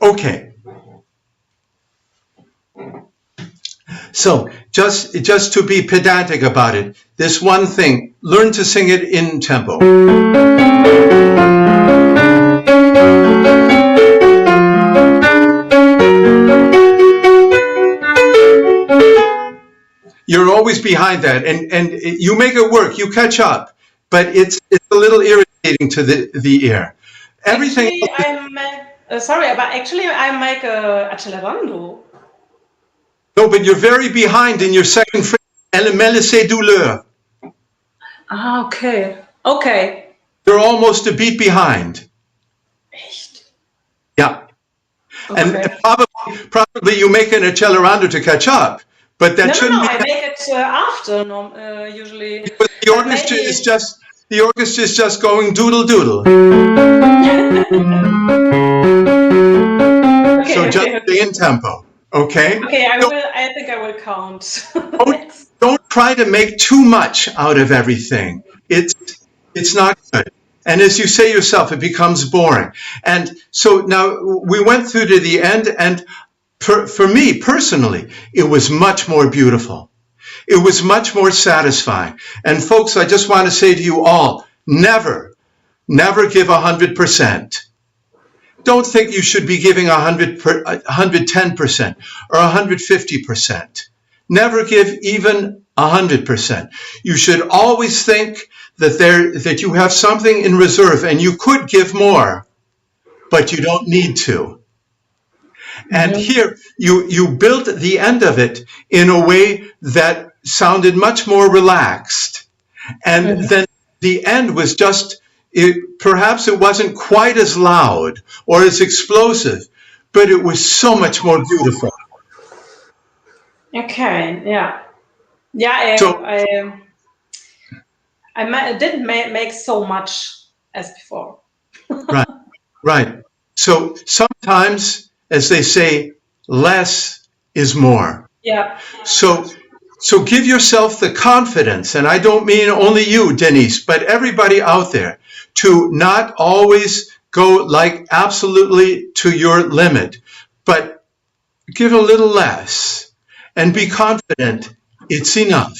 Speaker 1: Okay. So just to be pedantic about it, this one thing, learn to sing it in tempo. You're always behind that, and you make it work, you catch up, but it's a little irritating to the ear. Everything.
Speaker 2: Sorry, but actually I make a accelerando.
Speaker 1: No, but you're very behind in your second phrase. Elle me laisse douleur.
Speaker 2: Ah, okay. Okay.
Speaker 1: You're almost a beat behind.
Speaker 2: Echt?
Speaker 1: Yeah.
Speaker 2: Okay.
Speaker 1: And probably you make an accelerando to catch up, but that shouldn't be.
Speaker 2: I make it after usually.
Speaker 1: Because the orchestra is just going doodle doodle.
Speaker 2: Okay,
Speaker 1: so just stay in tempo, okay?
Speaker 2: Okay, I think I will count.
Speaker 1: Don't try to make too much out of everything. It's not good. And as you say yourself, it becomes boring. And so now we went through to the end, and for me personally, it was much more beautiful. It was much more satisfying. And folks, I just want to say to you all, never give 100%. Don't think you should be giving 110% or 150%. Never give even 100%. You should always think that you have something in reserve, and you could give more, but you don't need to. And here you built the end of it in a way that sounded much more relaxed. And then the end was perhaps it wasn't quite as loud or as explosive, but it was so much more beautiful.
Speaker 2: Okay, yeah. Yeah, I didn't make so much as before.
Speaker 1: Right, right. So sometimes, as they say, less is more.
Speaker 2: Yeah.
Speaker 1: So give yourself the confidence, and I don't mean only you, Denise, but everybody out there, to not always go like absolutely to your limit, but give a little less and be confident it's enough,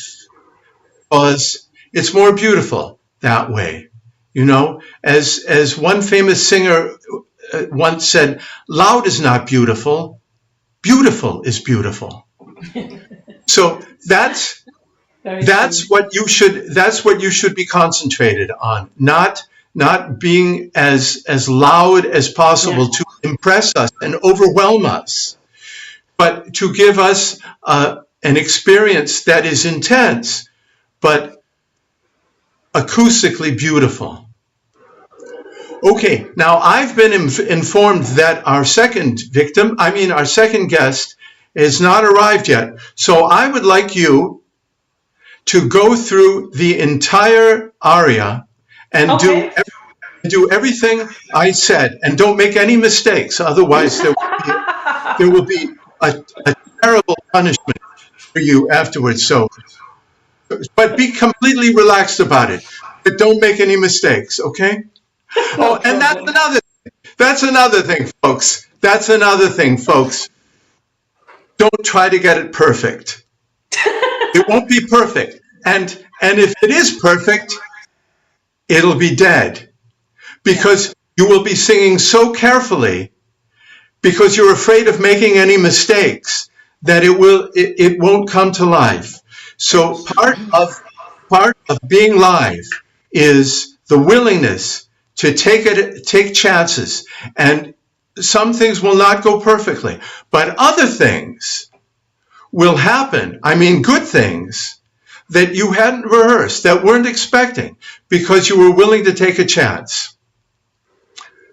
Speaker 1: because it's more beautiful that way. You know, as one famous singer once said, loud is not beautiful, beautiful is beautiful. So that's what you should be concentrated on, not being as loud as possible to impress us and overwhelm us, but to give us an experience that is intense but acoustically beautiful. Okay, now I've been informed that our second guest has not arrived yet. So I would like you to go through the entire aria and do everything I said, and don't make any mistakes. Otherwise, there will be a terrible punishment for you afterwards. So, but be completely relaxed about it. But don't make any mistakes, okay?
Speaker 2: No
Speaker 1: and that's another thing, folks. That's another thing, folks. Don't try to get it perfect. It won't be perfect. And if it is perfect, it'll be dead. Because you will be singing so carefully, because you're afraid of making any mistakes, that it won't come to life. So part of being live is the willingness to take chances, and some things will not go perfectly, but other things will happen. I mean, good things that you hadn't rehearsed, that weren't expecting, because you were willing to take a chance.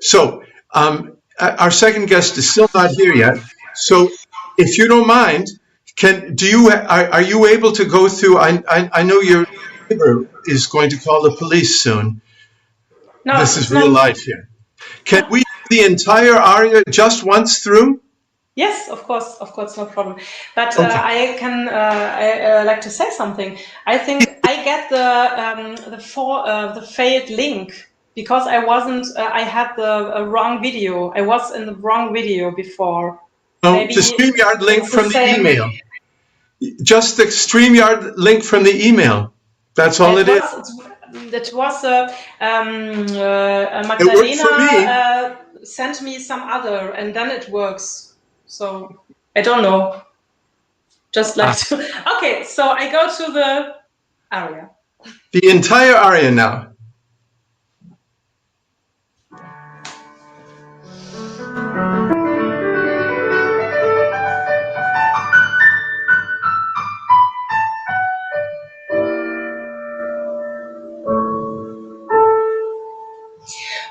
Speaker 1: So our second guest is still not here yet. So if you don't mind, are you able to go through? I know your neighbor is going to call the police soon.
Speaker 2: No,
Speaker 1: this is real life here. Can we do the entire aria just once through?
Speaker 2: Yes, of course, no problem. But I can like to say something. I think I get the failed link because I wasn't. I had the wrong video. I was in the wrong video before.
Speaker 1: No,
Speaker 2: maybe
Speaker 1: the StreamYard link from the email. Just the StreamYard link from the email. That's all it is.
Speaker 2: That was Magdalena sent me some other, and then it works. So I don't know. Just like okay, so I go to the aria.
Speaker 1: The entire aria now.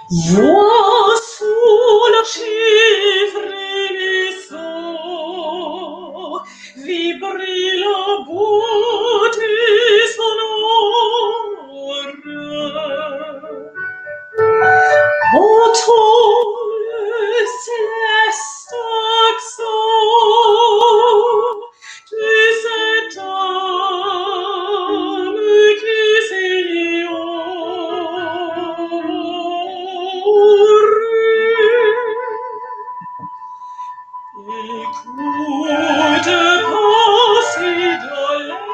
Speaker 2: Vois sul cifre vibrilo buti sonore Motoles celestaxo Écoute, passi de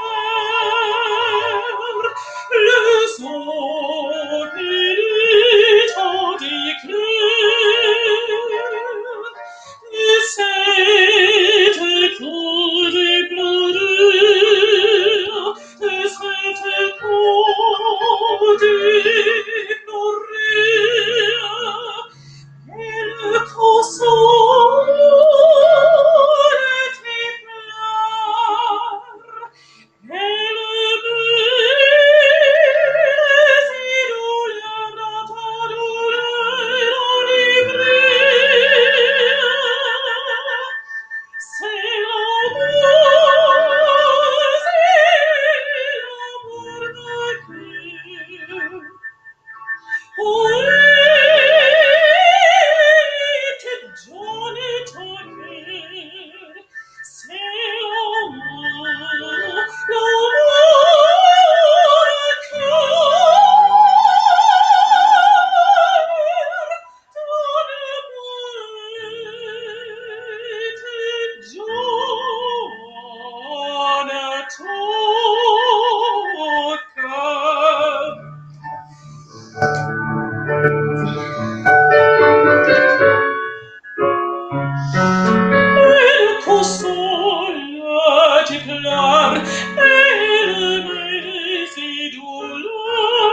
Speaker 2: si pleure, et le baiser si douleur,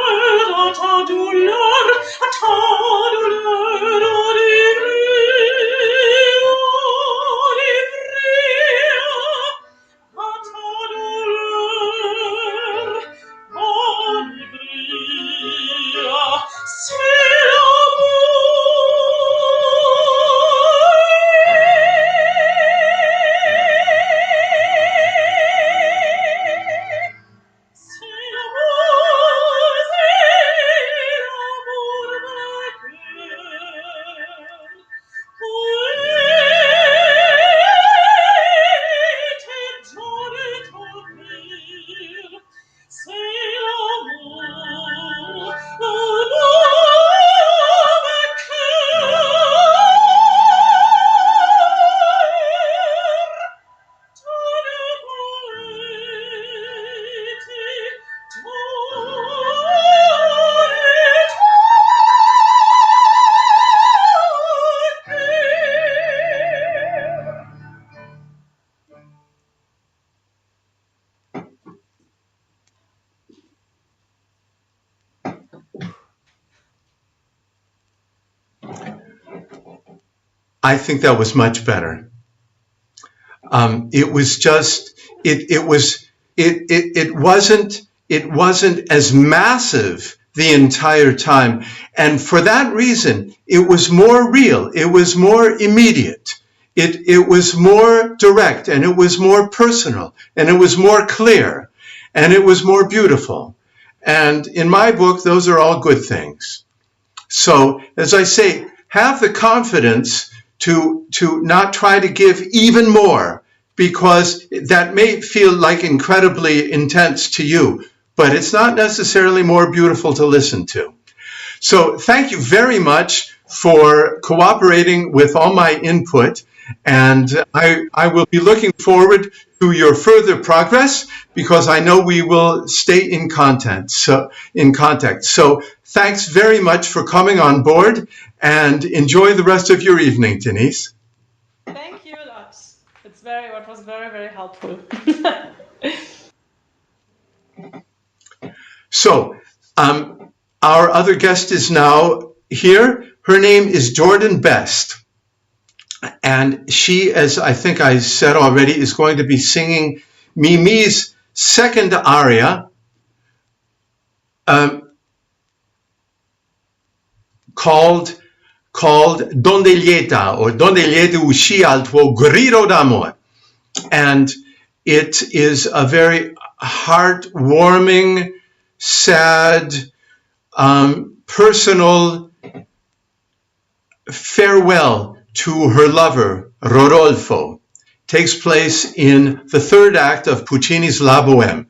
Speaker 2: à ta douleur, à ta douleur,
Speaker 1: I think that was much better. It was just, it wasn't as massive the entire time. And for that reason, it was more real. It was more immediate. It was more direct, and it was more personal, and it was more clear, and it was more beautiful. And in my book, those are all good things. So, as I say, have the confidence to not try to give even more, because that may feel like incredibly intense to you, but it's not necessarily more beautiful to listen to. So thank you very much for cooperating with all my input, and I will be looking forward to your further progress, because I know we will stay in contact. So thanks very much for coming on board, and enjoy the rest of your evening, Denise.
Speaker 2: Thank you a lot. It was very, very helpful.
Speaker 1: So, our other guest is now here. Her name is Jordan Best. And she, as I think I said already, is going to be singing Mimi's second aria, called Donde lieta, or Donde lieta uscì al tuo grido d'amore. And it is a very heartwarming, sad, personal farewell to her lover, Rodolfo. Takes place in the third act of Puccini's La Bohème.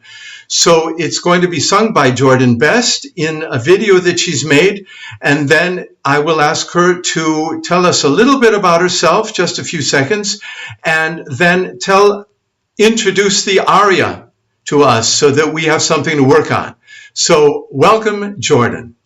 Speaker 1: So it's going to be sung by Jordan Best in a video that she's made, and then I will ask her to tell us a little bit about herself, just a few seconds, and then introduce the aria to us so that we have something to work on. So welcome, Jordan.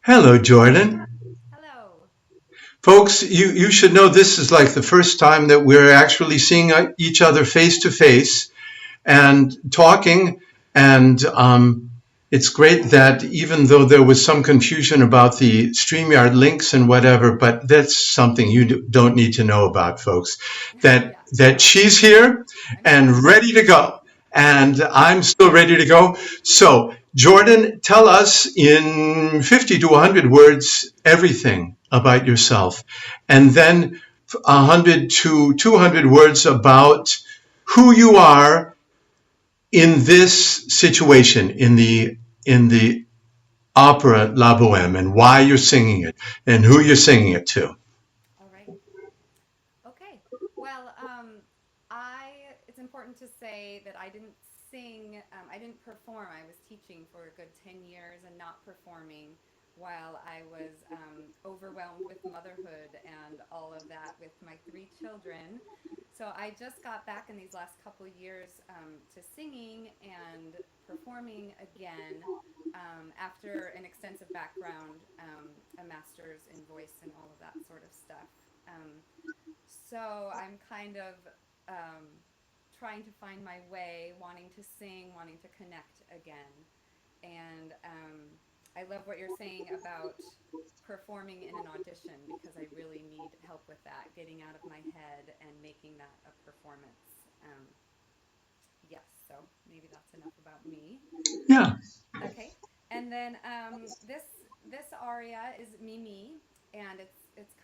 Speaker 1: Hello, Jordan.
Speaker 3: Hello.
Speaker 1: Folks, you should know this is like the first time that we're actually seeing each other face to face and talking. And it's great that even though there was some confusion about the StreamYard links and whatever, but that's something you don't need to know about, folks, that she's here and ready to go. And I'm still ready to go. So, Jordan, tell us in 50 to 100 words everything about yourself. And then 100 to 200 words about who you are in this situation, in the opera La Bohème, and why you're singing it, and who you're singing it to.
Speaker 3: All right. Okay. Well, it's important to say that I didn't sing, I didn't perform. I was teaching for a good 10 years and not performing while I was overwhelmed with motherhood and all of that with my 3 children. So I just got back in these last couple years to singing and performing again after an extensive background, a master's in voice and all of that sort of stuff. So I'm kind of trying to find my way, wanting to sing, wanting to connect again. And I love what you're saying about performing in an audition because I really need help with that, getting out of my head and making that a performance. Yes, so maybe that's enough about me.
Speaker 1: Yeah.
Speaker 3: Okay, and then this aria is Mimi, and it's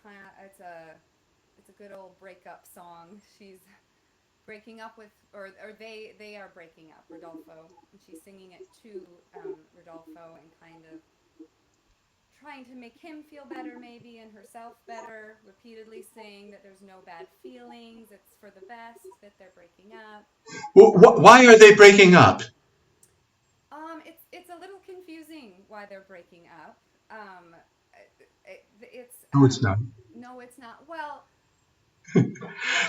Speaker 3: a good old breakup song. She's breaking up with, or they are breaking up, Rodolfo, and she's singing it to Rodolfo and kind of trying to make him feel better maybe and herself better, repeatedly saying that there's no bad feelings, it's for the best that they're breaking up.
Speaker 1: Why are they breaking up?
Speaker 3: It's a little confusing why they're breaking up.
Speaker 1: No, it's not.
Speaker 3: No, it's not. Well,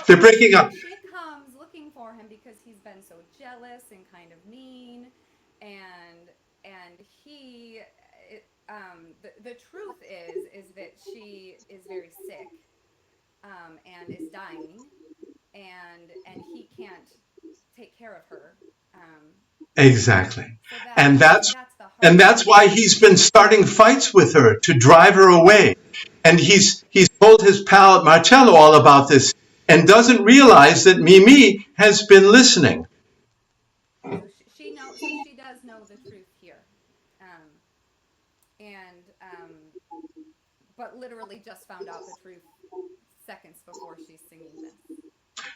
Speaker 1: They're breaking up.
Speaker 3: She comes looking for him because he's been so jealous and kind of mean, and he. The truth is that she is very sick, and is dying, and he can't take care of her.
Speaker 1: Exactly.
Speaker 3: So
Speaker 1: And
Speaker 3: the
Speaker 1: that's why he's been starting fights with her to drive her away. And he's told his pal Marcello all about this and doesn't realize that Mimi has been listening.
Speaker 3: So she knows. So she does know the truth here, but literally just found out the truth seconds before she's singing this.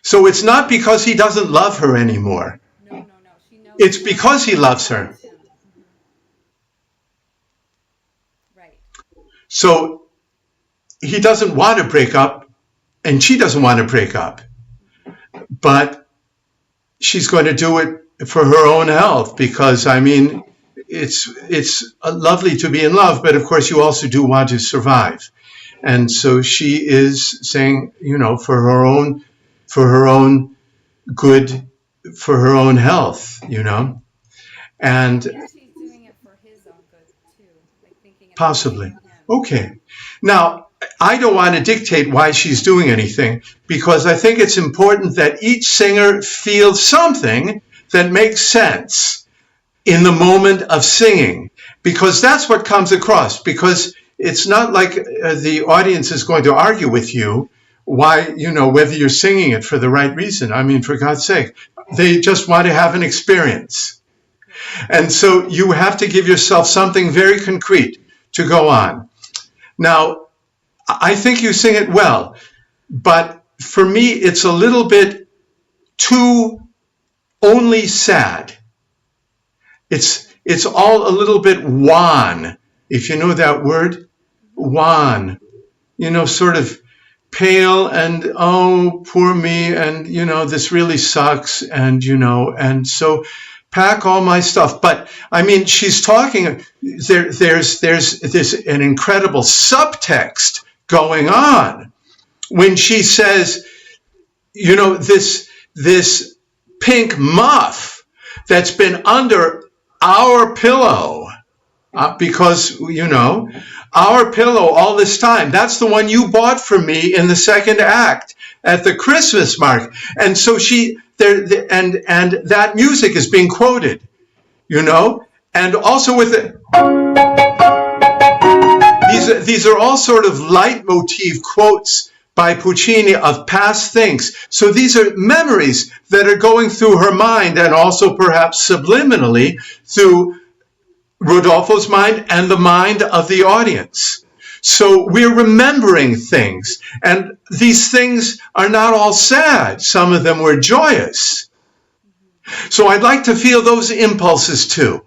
Speaker 1: So it's not because he doesn't love her anymore.
Speaker 3: No. She knows.
Speaker 1: It's because he loves her.
Speaker 3: Mm-hmm. Right.
Speaker 1: So he doesn't want to break up, and she doesn't want to break up. But she's going to do it for her own health because, I mean, it's lovely to be in love, but of course you also do want to survive. And so she is saying, for her own good, for her own health, and
Speaker 3: she's doing it for his own good too, like thinking
Speaker 1: possibly. Okay. Now, I don't want to dictate why she's doing anything because I think it's important that each singer feels something that makes sense in the moment of singing, because that's what comes across. Because it's not like the audience is going to argue with you why, whether you're singing it for the right reason. I mean, for God's sake, they just want to have an experience. And so you have to give yourself something very concrete to go on. Now, I think you sing it well, but for me, it's a little bit too only sad. It's all a little bit wan, if you know that word, wan, sort of pale and, oh, poor me, and, this really sucks, and, and so pack all my stuff. But, I mean, she's talking, there's an incredible subtext going on when she says, this pink muff that's been under our pillow because, our pillow all this time, that's the one you bought for me in the second act at the Christmas market. And so and that music is being quoted, and also with these are all sort of leitmotif quotes by Puccini of past things. So these are memories that are going through her mind, and also perhaps subliminally through Rodolfo's mind and the mind of the audience. So we're remembering things, and these things are not all sad. Some of them were joyous. So I'd like to feel those impulses too.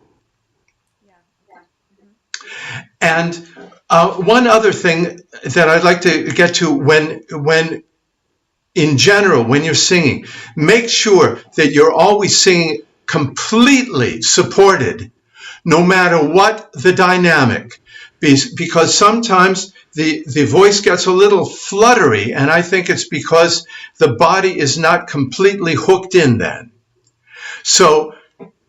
Speaker 1: And one other thing that I'd like to get to, when in general, when you're singing, make sure that you're always singing completely supported, no matter what the dynamic, because sometimes the voice gets a little fluttery, and I think it's because the body is not completely hooked in then. So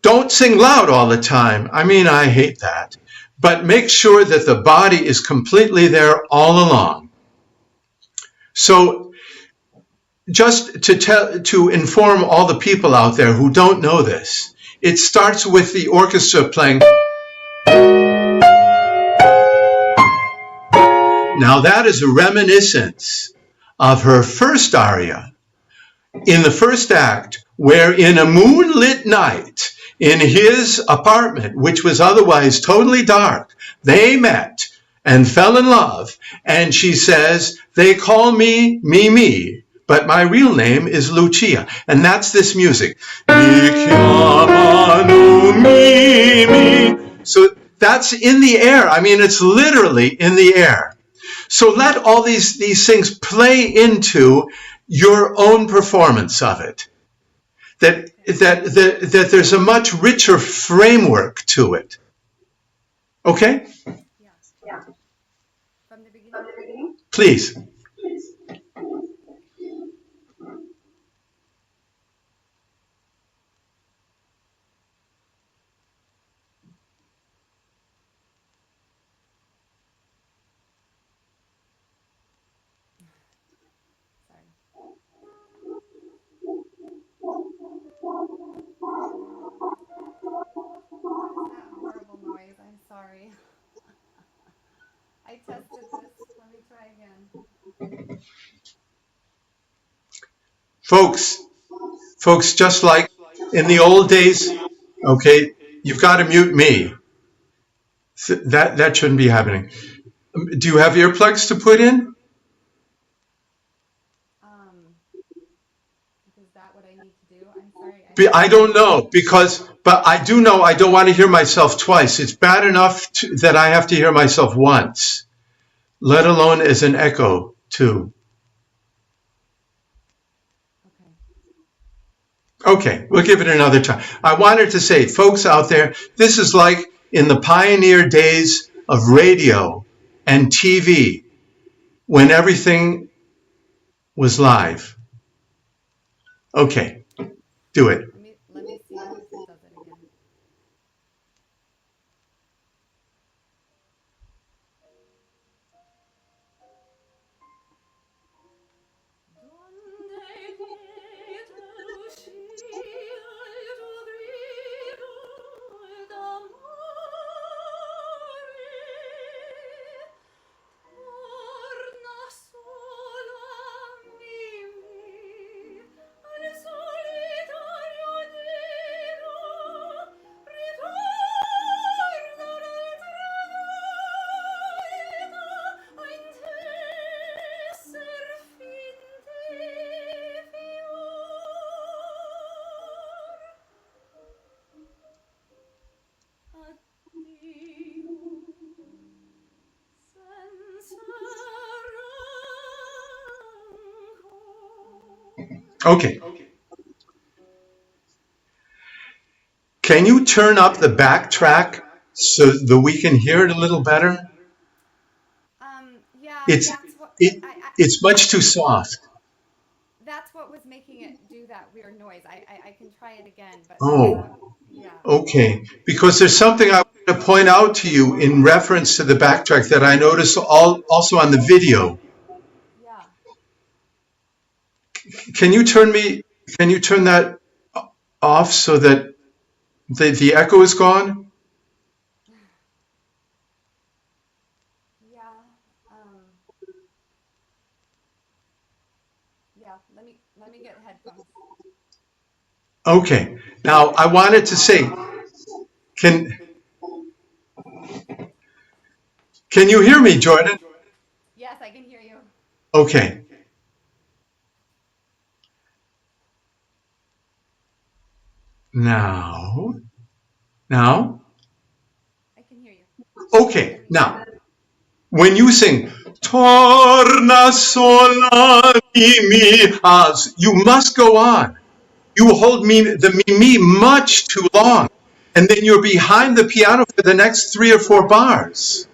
Speaker 1: don't sing loud all the time. I mean, I hate that. But make sure that the body is completely there all along. So just to inform all the people out there who don't know this, it starts with the orchestra playing. Now that is a reminiscence of her first aria in the first act, where in a moonlit night in his apartment, which was otherwise totally dark, they met and fell in love. And she says, they call me Mimi, but my real name is Lucia. And that's this music. So that's in the air. I mean, it's literally in the air. So let all these things play into your own performance of it. That there's a much richer framework to it. Okay?
Speaker 3: Yeah. From the beginning?
Speaker 1: Please.
Speaker 3: Noise. I'm sorry. I tested this. Let me try again.
Speaker 1: Folks, just like in the old days, okay, you've got to mute me. That shouldn't be happening. Do you have earplugs to put in?
Speaker 3: Is that what I need to do? I'm sorry.
Speaker 1: I don't know, but I do know I don't want to hear myself twice. It's bad enough that I have to hear myself once, let alone as an echo too. Okay, we'll give it another try. I wanted to say, folks out there, this is like in the pioneer days of radio and TV, when everything was live. Okay, do it.
Speaker 3: Let me see if it does it again.
Speaker 1: Okay. Can you turn up the backtrack so that we can hear it a little better?
Speaker 3: Yeah.
Speaker 1: It's much too soft.
Speaker 3: That's what was making it do that weird noise. I can try it again, but
Speaker 1: yeah. Okay. Because there's something I to point out to you in reference to the backtrack that I noticed also on the video.
Speaker 3: Yeah.
Speaker 1: Can you turn that off so that the echo is gone?
Speaker 3: Yeah. Yeah. Let me get headphones.
Speaker 1: Okay. Now I wanted to say, can you hear me, Jordan?
Speaker 3: Yes, I can hear you.
Speaker 1: Okay. Now.
Speaker 3: I can hear you.
Speaker 1: Okay. Now, when you sing Torna sola mi as, you must go on. You hold the mi much too long, and then you're behind the piano for the next 3 or 4 bars.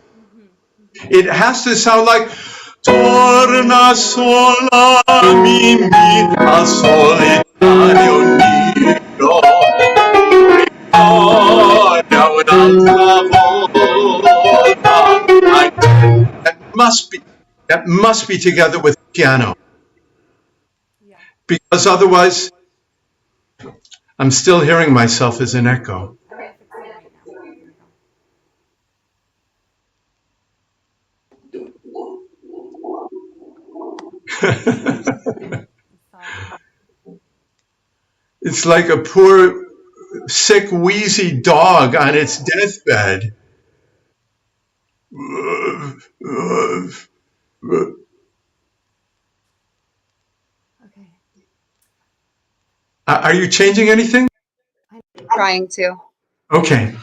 Speaker 1: It has to sound like Torna sola mi a solitario nero. That must be together with piano,
Speaker 3: Yeah.
Speaker 1: because otherwise I'm still hearing myself as an echo.
Speaker 3: I'm going to fix it right now. Here we go. Sorry.
Speaker 1: It's like a poor, sick, wheezy dog on its deathbed.
Speaker 3: Okay.
Speaker 1: Are you changing anything?
Speaker 3: I'm trying to.
Speaker 1: Okay.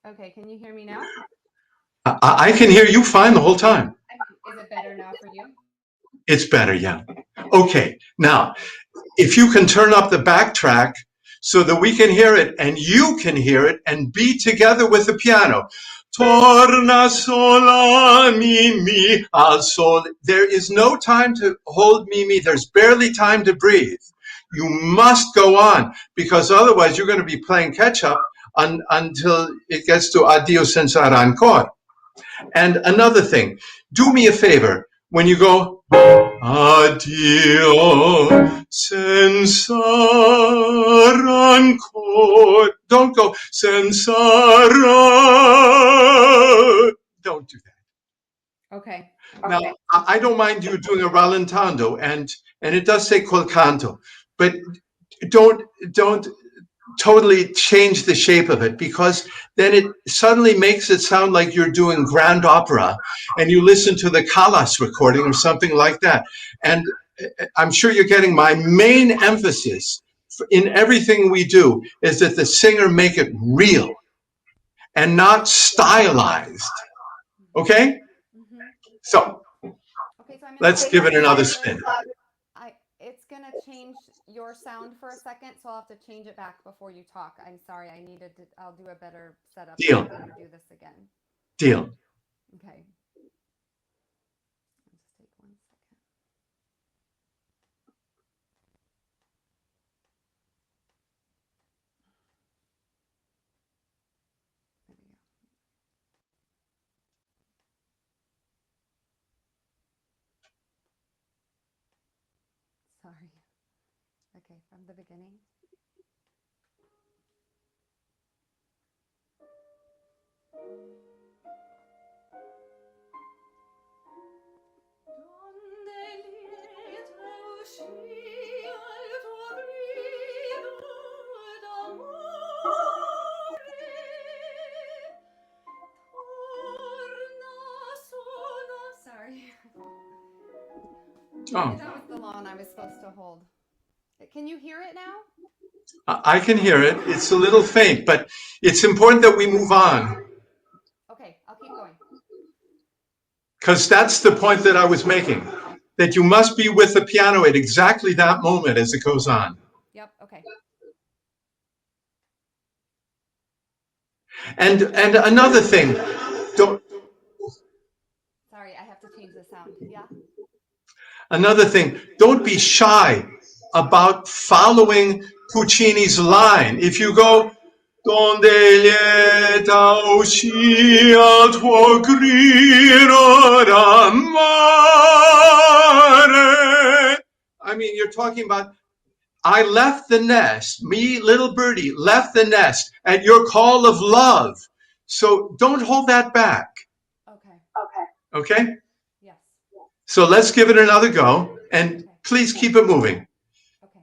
Speaker 3: Okay, can you hear me now?
Speaker 1: I can hear you fine the whole time.
Speaker 3: Is it better now for you?
Speaker 1: It's better, yeah. Okay. Now, if you can turn up the backtrack so that we can hear it and you can hear it and be together with the piano. Torna sola mi al sol. There is no time to hold mi. There's barely time to breathe. You must go on, because otherwise you're going to be playing catch up until it gets to addio senza rancor. And another thing, do me a favor when you go addio senza rancor. Don't go senza Don't do that.
Speaker 3: Okay.
Speaker 1: Now, I don't mind you doing a rallentando, and it does say col canto, but don't totally change the shape of it, because then it suddenly makes it sound like you're doing grand opera and you listen to the Callas recording or something like that. And I'm sure you're getting my main emphasis in everything we do is that the singer make it real and not stylized. Okay? So
Speaker 3: Okay, so I'm going to
Speaker 1: let's give it another
Speaker 3: apologize.
Speaker 1: spin.
Speaker 3: It's going to change your sound for a second, so I'll have to change it back before you talk. I'm sorry. I'll do a better setup if
Speaker 1: Deal.
Speaker 3: we're going to do this again.
Speaker 1: Deal.
Speaker 3: Okay. I'll just take 1 second. There we go. Sorry. Okay, from the beginning. Donde lieta uscì al tuo grido d'amore, torna sola. Sorry.
Speaker 1: Oh,
Speaker 3: That was the line I was supposed to hold. Can you hear it now?
Speaker 1: I can hear it. It's a little faint, but it's important that we move on,
Speaker 3: Okay, I'll keep going.
Speaker 1: because that's the point that I was making, that you must be with the piano at exactly that moment as it goes on.
Speaker 3: Yep, okay.
Speaker 1: And another thing, don't.
Speaker 3: Sorry, I have to change this sound. Yeah.
Speaker 1: Another thing, don't be shy about following Puccini's line. If you go, Donde, lieta, usci al tuo grido d'amore. I mean, you're talking about, I left the nest, me, little birdie, left the nest at your call of love. So don't hold that back.
Speaker 3: Okay.
Speaker 1: Okay?
Speaker 3: Yes.
Speaker 1: So let's give it another go, and please keep it moving.
Speaker 3: Okay.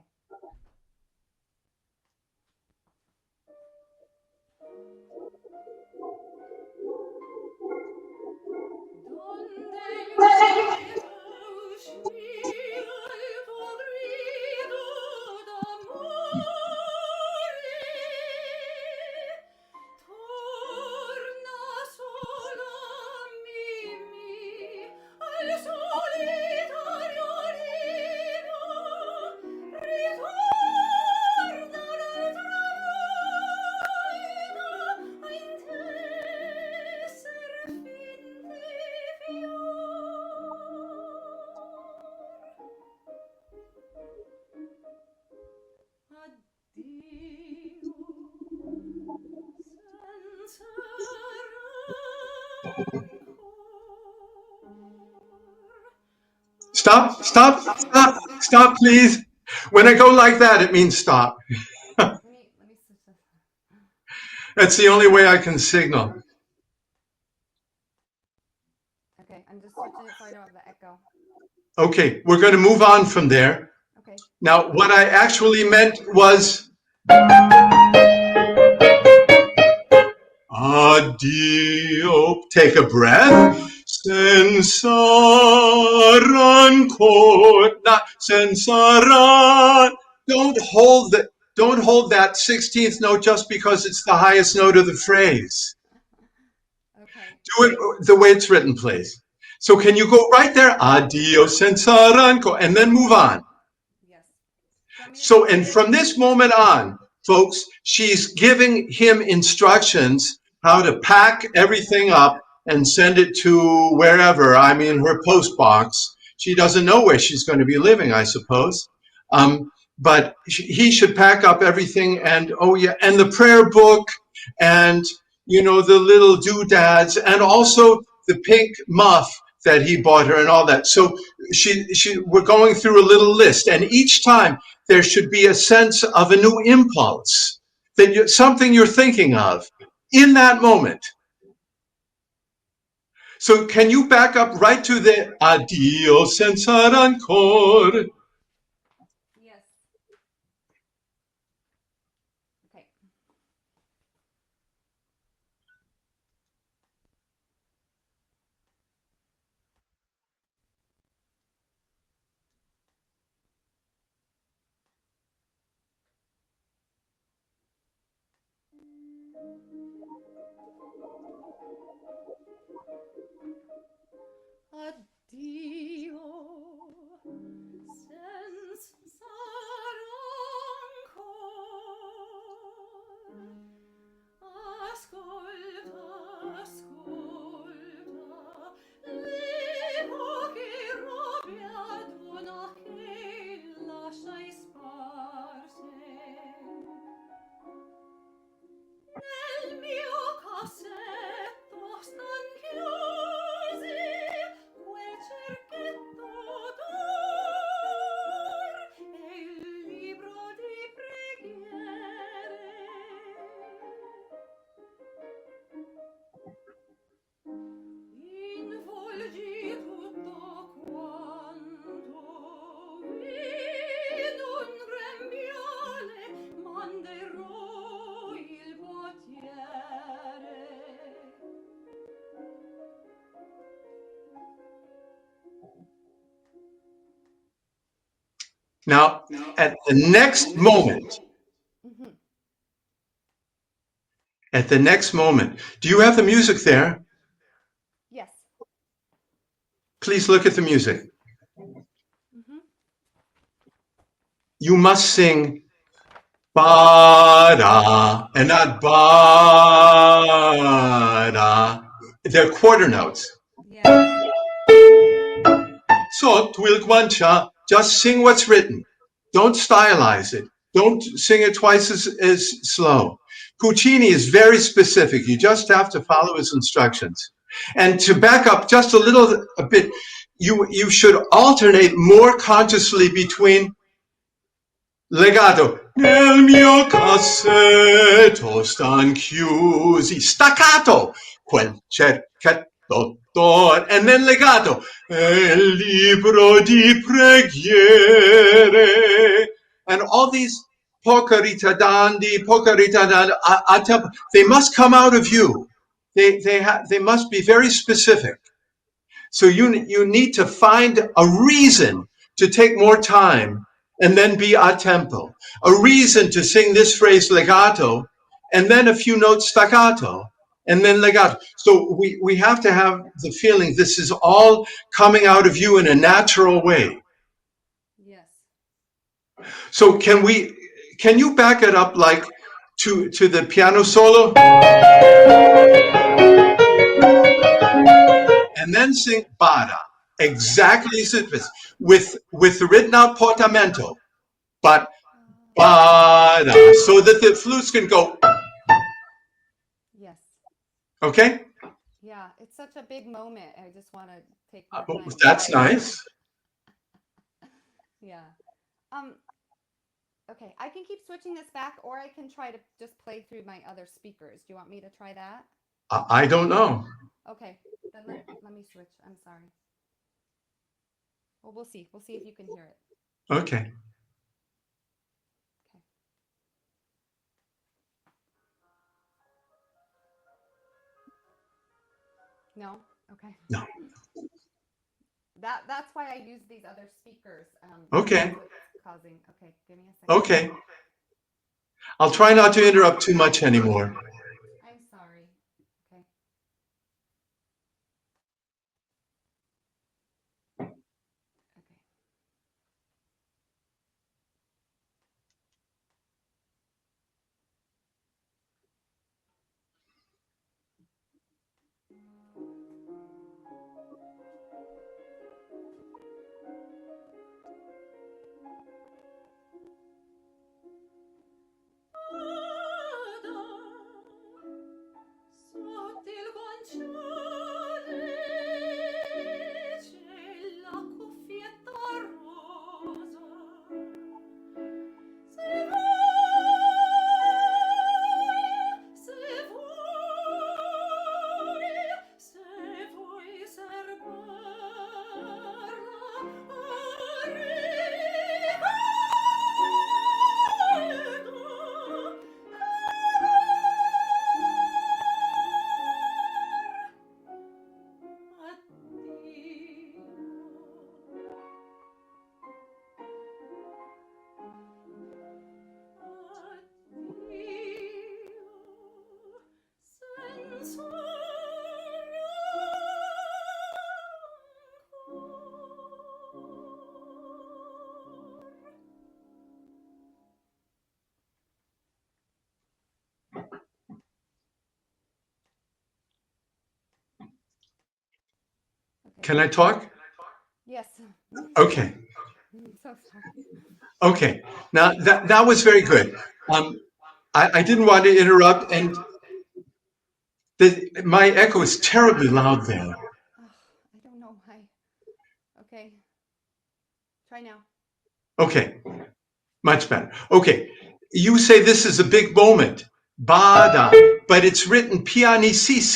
Speaker 1: Stop, stop, stop, stop, please. When I go like that, it means stop.
Speaker 3: Let me switch this.
Speaker 1: That's the only way I can signal.
Speaker 3: Okay, I'm just switching it so I don't have the echo.
Speaker 1: Okay, we're going to move on from there.
Speaker 3: Okay.
Speaker 1: Now, what I actually meant was addio. Take a breath. Senza rancor. Not senza ran. Don't hold that 16th note just because it's the highest note of the phrase.
Speaker 3: Okay.
Speaker 1: Do it the way it's written, please. So can you go right there? Addio senza rancor, and then move on.
Speaker 3: Yes. Want me to
Speaker 1: So,
Speaker 3: do
Speaker 1: and
Speaker 3: it?
Speaker 1: from this moment on, folks, she's giving him instructions how to pack everything up and send it to wherever. I mean, her post box. She doesn't know where she's going to be living, I suppose. But he should pack up everything, and oh yeah, and the prayer book, and you know, the little doodads, and also the pink muff that he bought her and all that. So we're going through a little list, and each time there should be a sense of a new impulse, that something you're thinking of in that moment. So can you back up right to the addio senza rancor?
Speaker 3: Yes. Okay. Addio senza rancor. Ascolta, ascolta l'eco che robbiaduna che lasciai sparse nel mio cassetto stan chiusi quel cerchetto d'or e il libro di preghiere. Involgi tutto quanto in un grembiale, manderò il portiere.
Speaker 1: Now, at the next moment, do you have the music there?
Speaker 3: Yes.
Speaker 1: Please look at the music. You must sing ba-da and not ba-da. They're quarter notes.
Speaker 3: Yes.
Speaker 1: So twilkwancha, just sing what's written. Don't stylize it. Don't sing it twice as slow. Puccini is very specific. You just have to follow his instructions. And to back up just a bit, you should alternate more consciously between legato. Nel mio cassetto stan chiusi. Staccato. Quel cerchetto. And then legato. El libro di preghiere. And all these pocaritadandi, they must come out of you. They must be very specific. So you need to find a reason to take more time and then be a tempo. A reason to sing this phrase legato and then a few notes staccato and then legato. So we have to have the feeling this is all coming out of you in a natural way.
Speaker 3: Yes.
Speaker 1: So can you back it up like to the piano solo? And then sing bada, exactly as it is, with the written out portamento, but bada, so that the flutes can go.
Speaker 3: Yes.
Speaker 1: Okay?
Speaker 3: Yeah, it's such a big moment. I just want to take more time.
Speaker 1: That's nice.
Speaker 3: Yeah. Okay, I can keep switching this back, or I can try to just play through my other speakers. Do you want me to try that?
Speaker 1: I don't know.
Speaker 3: Okay, then let me switch. I'm sorry. Well, we'll see. We'll see if you can hear it.
Speaker 1: Okay.
Speaker 3: No? Okay.
Speaker 1: No.
Speaker 3: That's why I use these other speakers.
Speaker 1: Okay.
Speaker 3: Causing. Okay, give me a second.
Speaker 1: Okay. I'll try not to interrupt too much anymore.
Speaker 3: I'm sorry. Okay. Okay.
Speaker 4: Sotto il guanciale c'è la cuffietta rosa. Se vuoi
Speaker 1: Can I talk?
Speaker 3: Yes.
Speaker 1: Okay.
Speaker 3: I'm so sorry.
Speaker 1: Okay. Now that was very good. I didn't want to interrupt, and my echo is terribly loud there.
Speaker 3: I don't know why. Okay. Try now.
Speaker 1: Okay. Much better. Okay. You say this is a big moment. Bada. But it's written pianissimo.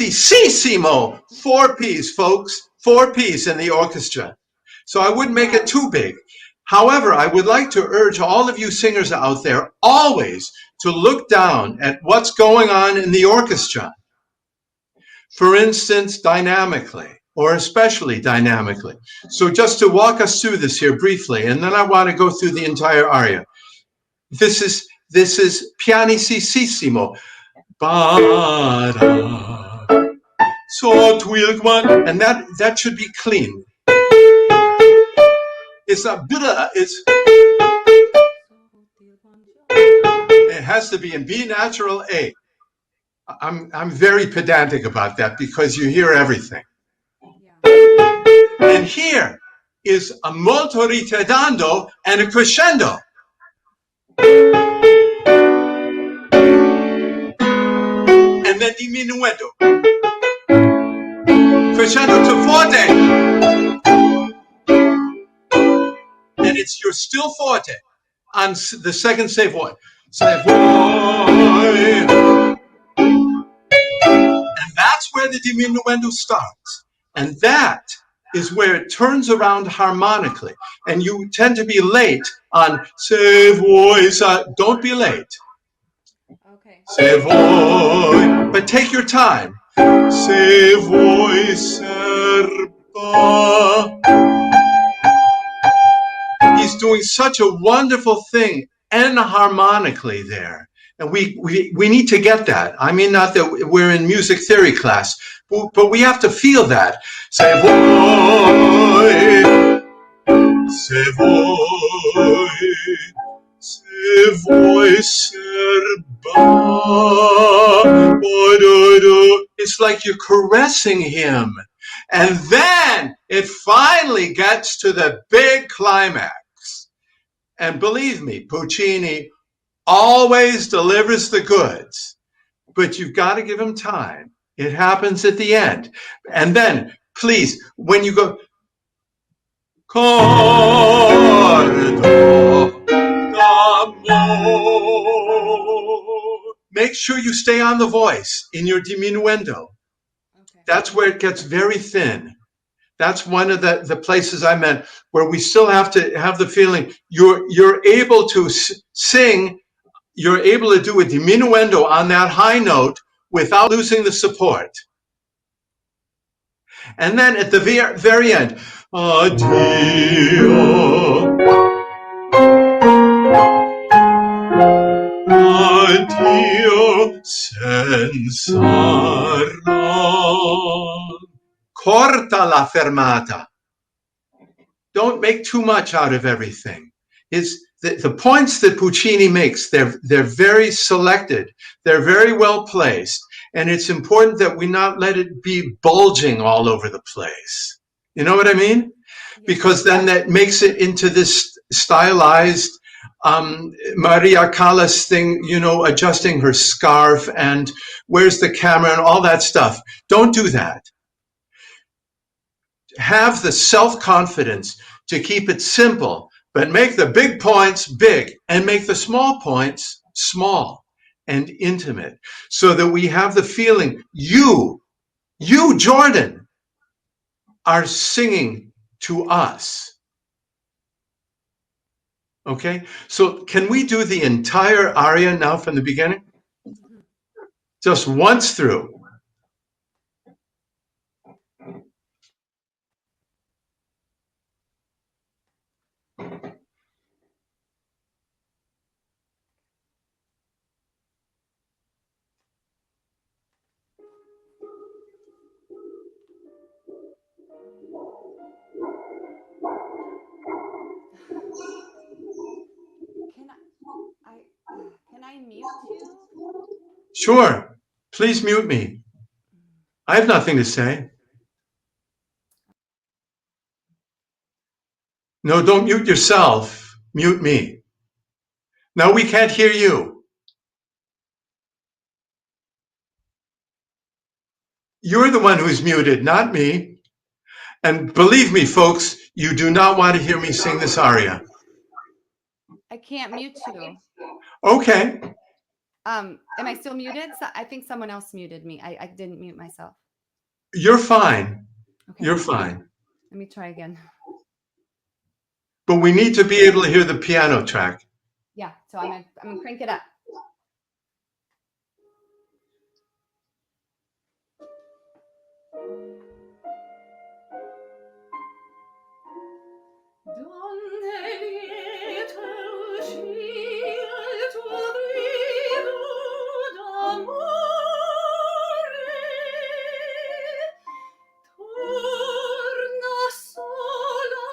Speaker 1: 4 P's, folks. 4 P's in the orchestra. So I wouldn't make it too big. However, I would like to urge all of you singers out there always to look down at what's going on in the orchestra. For instance, dynamically, or especially dynamically. So just to walk us through this here briefly, and then I want to go through the entire aria. This is pianissimo. Ba-da. So twilgman, and that should be clean. It's a bit. It has to be in B natural A. I'm very pedantic about that because you hear everything.
Speaker 3: Yeah.
Speaker 1: And here, is a molto ritardando and a crescendo. And then diminuendo. Crescendo to forte. And you're still forte on the second say voy. Say voy. And that's where the diminuendo starts. And that is where it turns around harmonically. And you tend to be late on say voy. Don't be late.
Speaker 3: Okay.
Speaker 1: Se voi, but take your time. Se voi serba. He's doing such a wonderful thing enharmonically there. And we need to get that. I mean, not that we're in music theory class, but we have to feel that. Se voi, se voi. Se voi serba, it's like you're caressing him. And then it finally gets to the big climax. And believe me, Puccini always delivers the goods, but you've got to give him time. It happens at the end. And then, please, when you go, Cordo. Make sure you stay on the voice in your diminuendo.
Speaker 3: Okay.
Speaker 1: That's where it gets very thin. That's one of the places I meant where we still have to have the feeling you're able to sing, you're able to do a diminuendo on that high note without losing the support. And then at the very end, addio. Addio senza corta la fermata. Don't make too much out of everything. The points that Puccini makes, they're very selected. They're very well placed. And it's important that we not let it be bulging all over the place. You know what I mean?
Speaker 3: Yeah.
Speaker 1: Because then that makes it into this stylized Maria Callas thing, you know, adjusting her scarf and where's the camera and all that stuff. Don't do that. Have the self-confidence to keep it simple, but make the big points big and make the small points small and intimate so that we have the feeling you, Jordan, are singing to us. Okay, so can we do the entire aria now from the beginning?
Speaker 3: Mm-hmm.
Speaker 1: Just once through.
Speaker 3: Can I mute you?
Speaker 1: Sure, please mute me. I have nothing to say. No, don't mute yourself. Mute me. No, we can't hear you. You're the one who's muted, not me. And believe me, folks, you do not want to hear me sing this aria.
Speaker 3: I can't mute you.
Speaker 1: Okay.
Speaker 3: Am I still muted? So I think someone else muted me. I didn't mute myself.
Speaker 1: You're fine.
Speaker 3: Okay.
Speaker 1: You're fine.
Speaker 3: Let me try again.
Speaker 1: But we need to be able to hear the piano track.
Speaker 3: Yeah. So I'm gonna crank it up.
Speaker 4: Donde lieta uscì al tuo grido d'amore, torna sola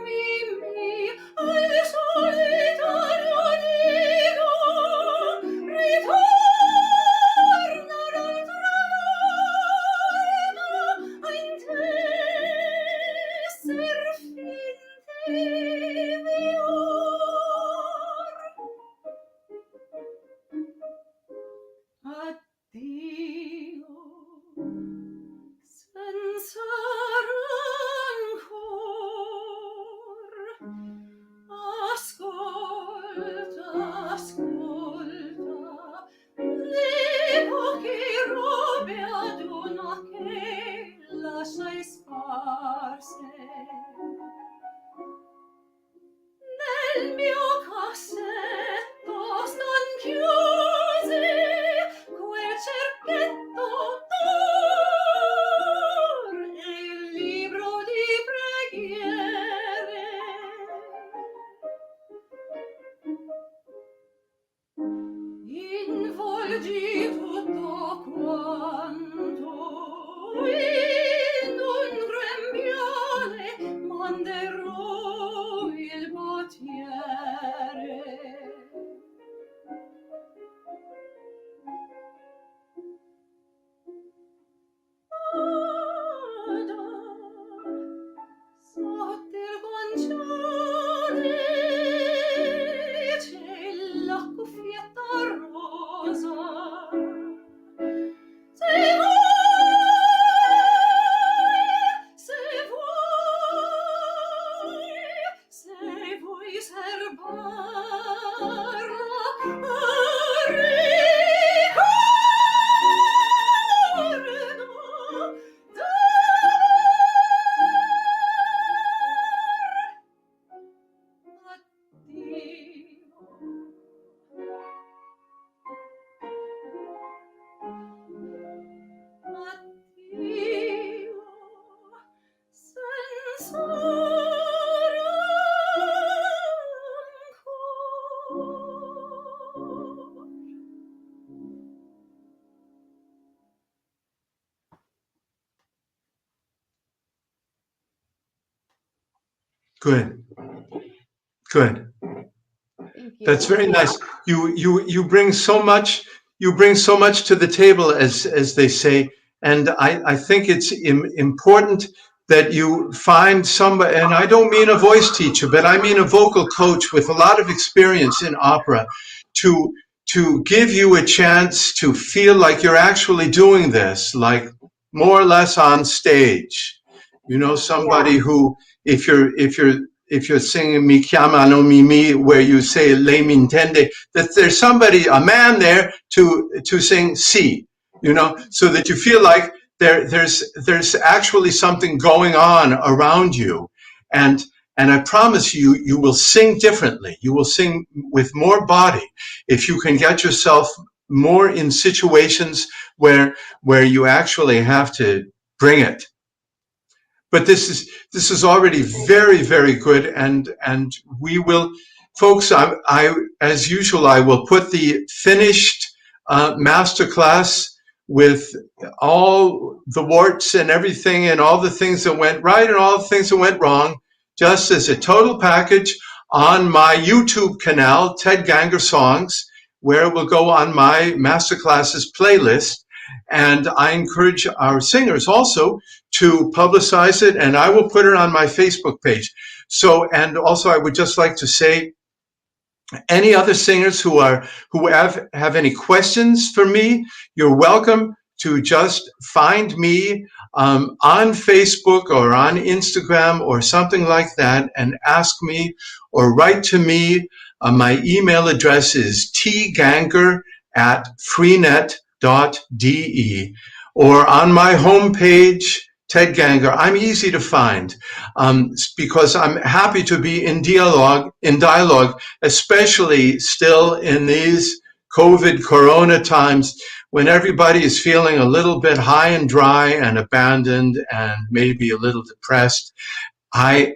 Speaker 4: Mimì al solitario nido, ritorna d'altra volta in te, Serafina. Nel mio cassetto stan chiusi quel cerchetto d'or e il libro di preghiere. Involgi tutto quanto in un grembiale, manderò il bottiere. Vada sotto il guanciale c'è la cuffietta rosa. Se vuoi serbarla a ricordo addio senza rancor.
Speaker 1: Good. Good.
Speaker 3: Thank you.
Speaker 1: That's very nice. You bring so much. You bring so much to the table, as they say, and I think it's important that you find somebody. And I don't mean a voice teacher, but I mean a vocal coach with a lot of experience in opera, to give you a chance to feel like you're actually doing this, like more or less on stage. You know, somebody who, if you're singing Mi chiamano Mimi, where you say lei mi intende, that there's somebody, a man there to sing si, you know, so that you feel like there's actually something going on around you, and I promise you, you will sing differently. You will sing with more body if you can get yourself more in situations where you actually have to bring it. But this is already very, very good, and we will, folks. I as usual, I will put the finished masterclass with all the warts and everything, and all the things that went right and all the things that went wrong, just as a total package on my YouTube canal, Ted Ganger Songs, where it will go on my masterclasses playlist. And I encourage our singers also to publicize it, and I will put it on my Facebook page. So, and also I would just like to say, any other singers who have any questions for me, you're welcome to just find me on Facebook or on Instagram or something like that and ask me, or write to me. My email address is tganger@freenet.de, or on my homepage, Ted Ganger. I'm easy to find because I'm happy to be in dialogue, especially still in these COVID Corona times when everybody is feeling a little bit high and dry and abandoned and maybe a little depressed. I'm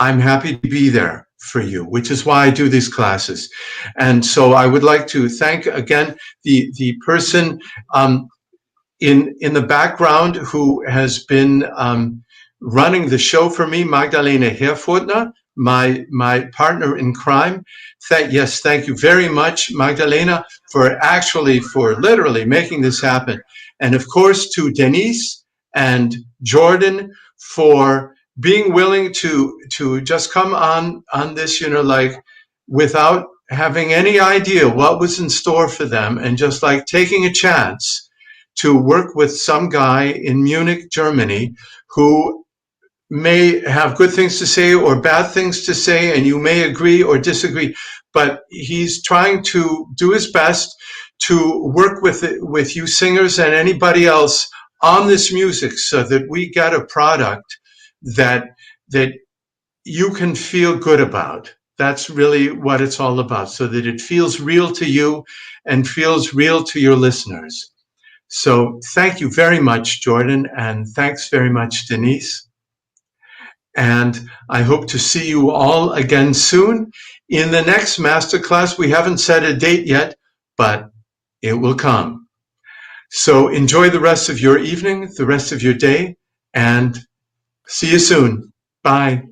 Speaker 1: happy to be there for you, which is why I do these classes. And so I would like to thank again the person in the background who has been running the show for me, Magdalena Herfurtner, my partner in crime. Yes, thank you very much, Magdalena, for literally making this happen. And of course, to Denise and Jordan for being willing to just come on this, like without having any idea what was in store for them, and just like taking a chance to work with some guy in Munich, Germany, who may have good things to say or bad things to say, and you may agree or disagree, but he's trying to do his best to work with you singers and anybody else on this music so that we get a product that that you can feel good about. That's really what it's all about, so that it feels real to you and feels real to your listeners. So thank you very much, Jordan, and thanks very much, Denise. And I hope to see you all again soon. In the next masterclass, we haven't set a date yet, but it will come. So enjoy the rest of your evening, the rest of your day, and see you soon. Bye.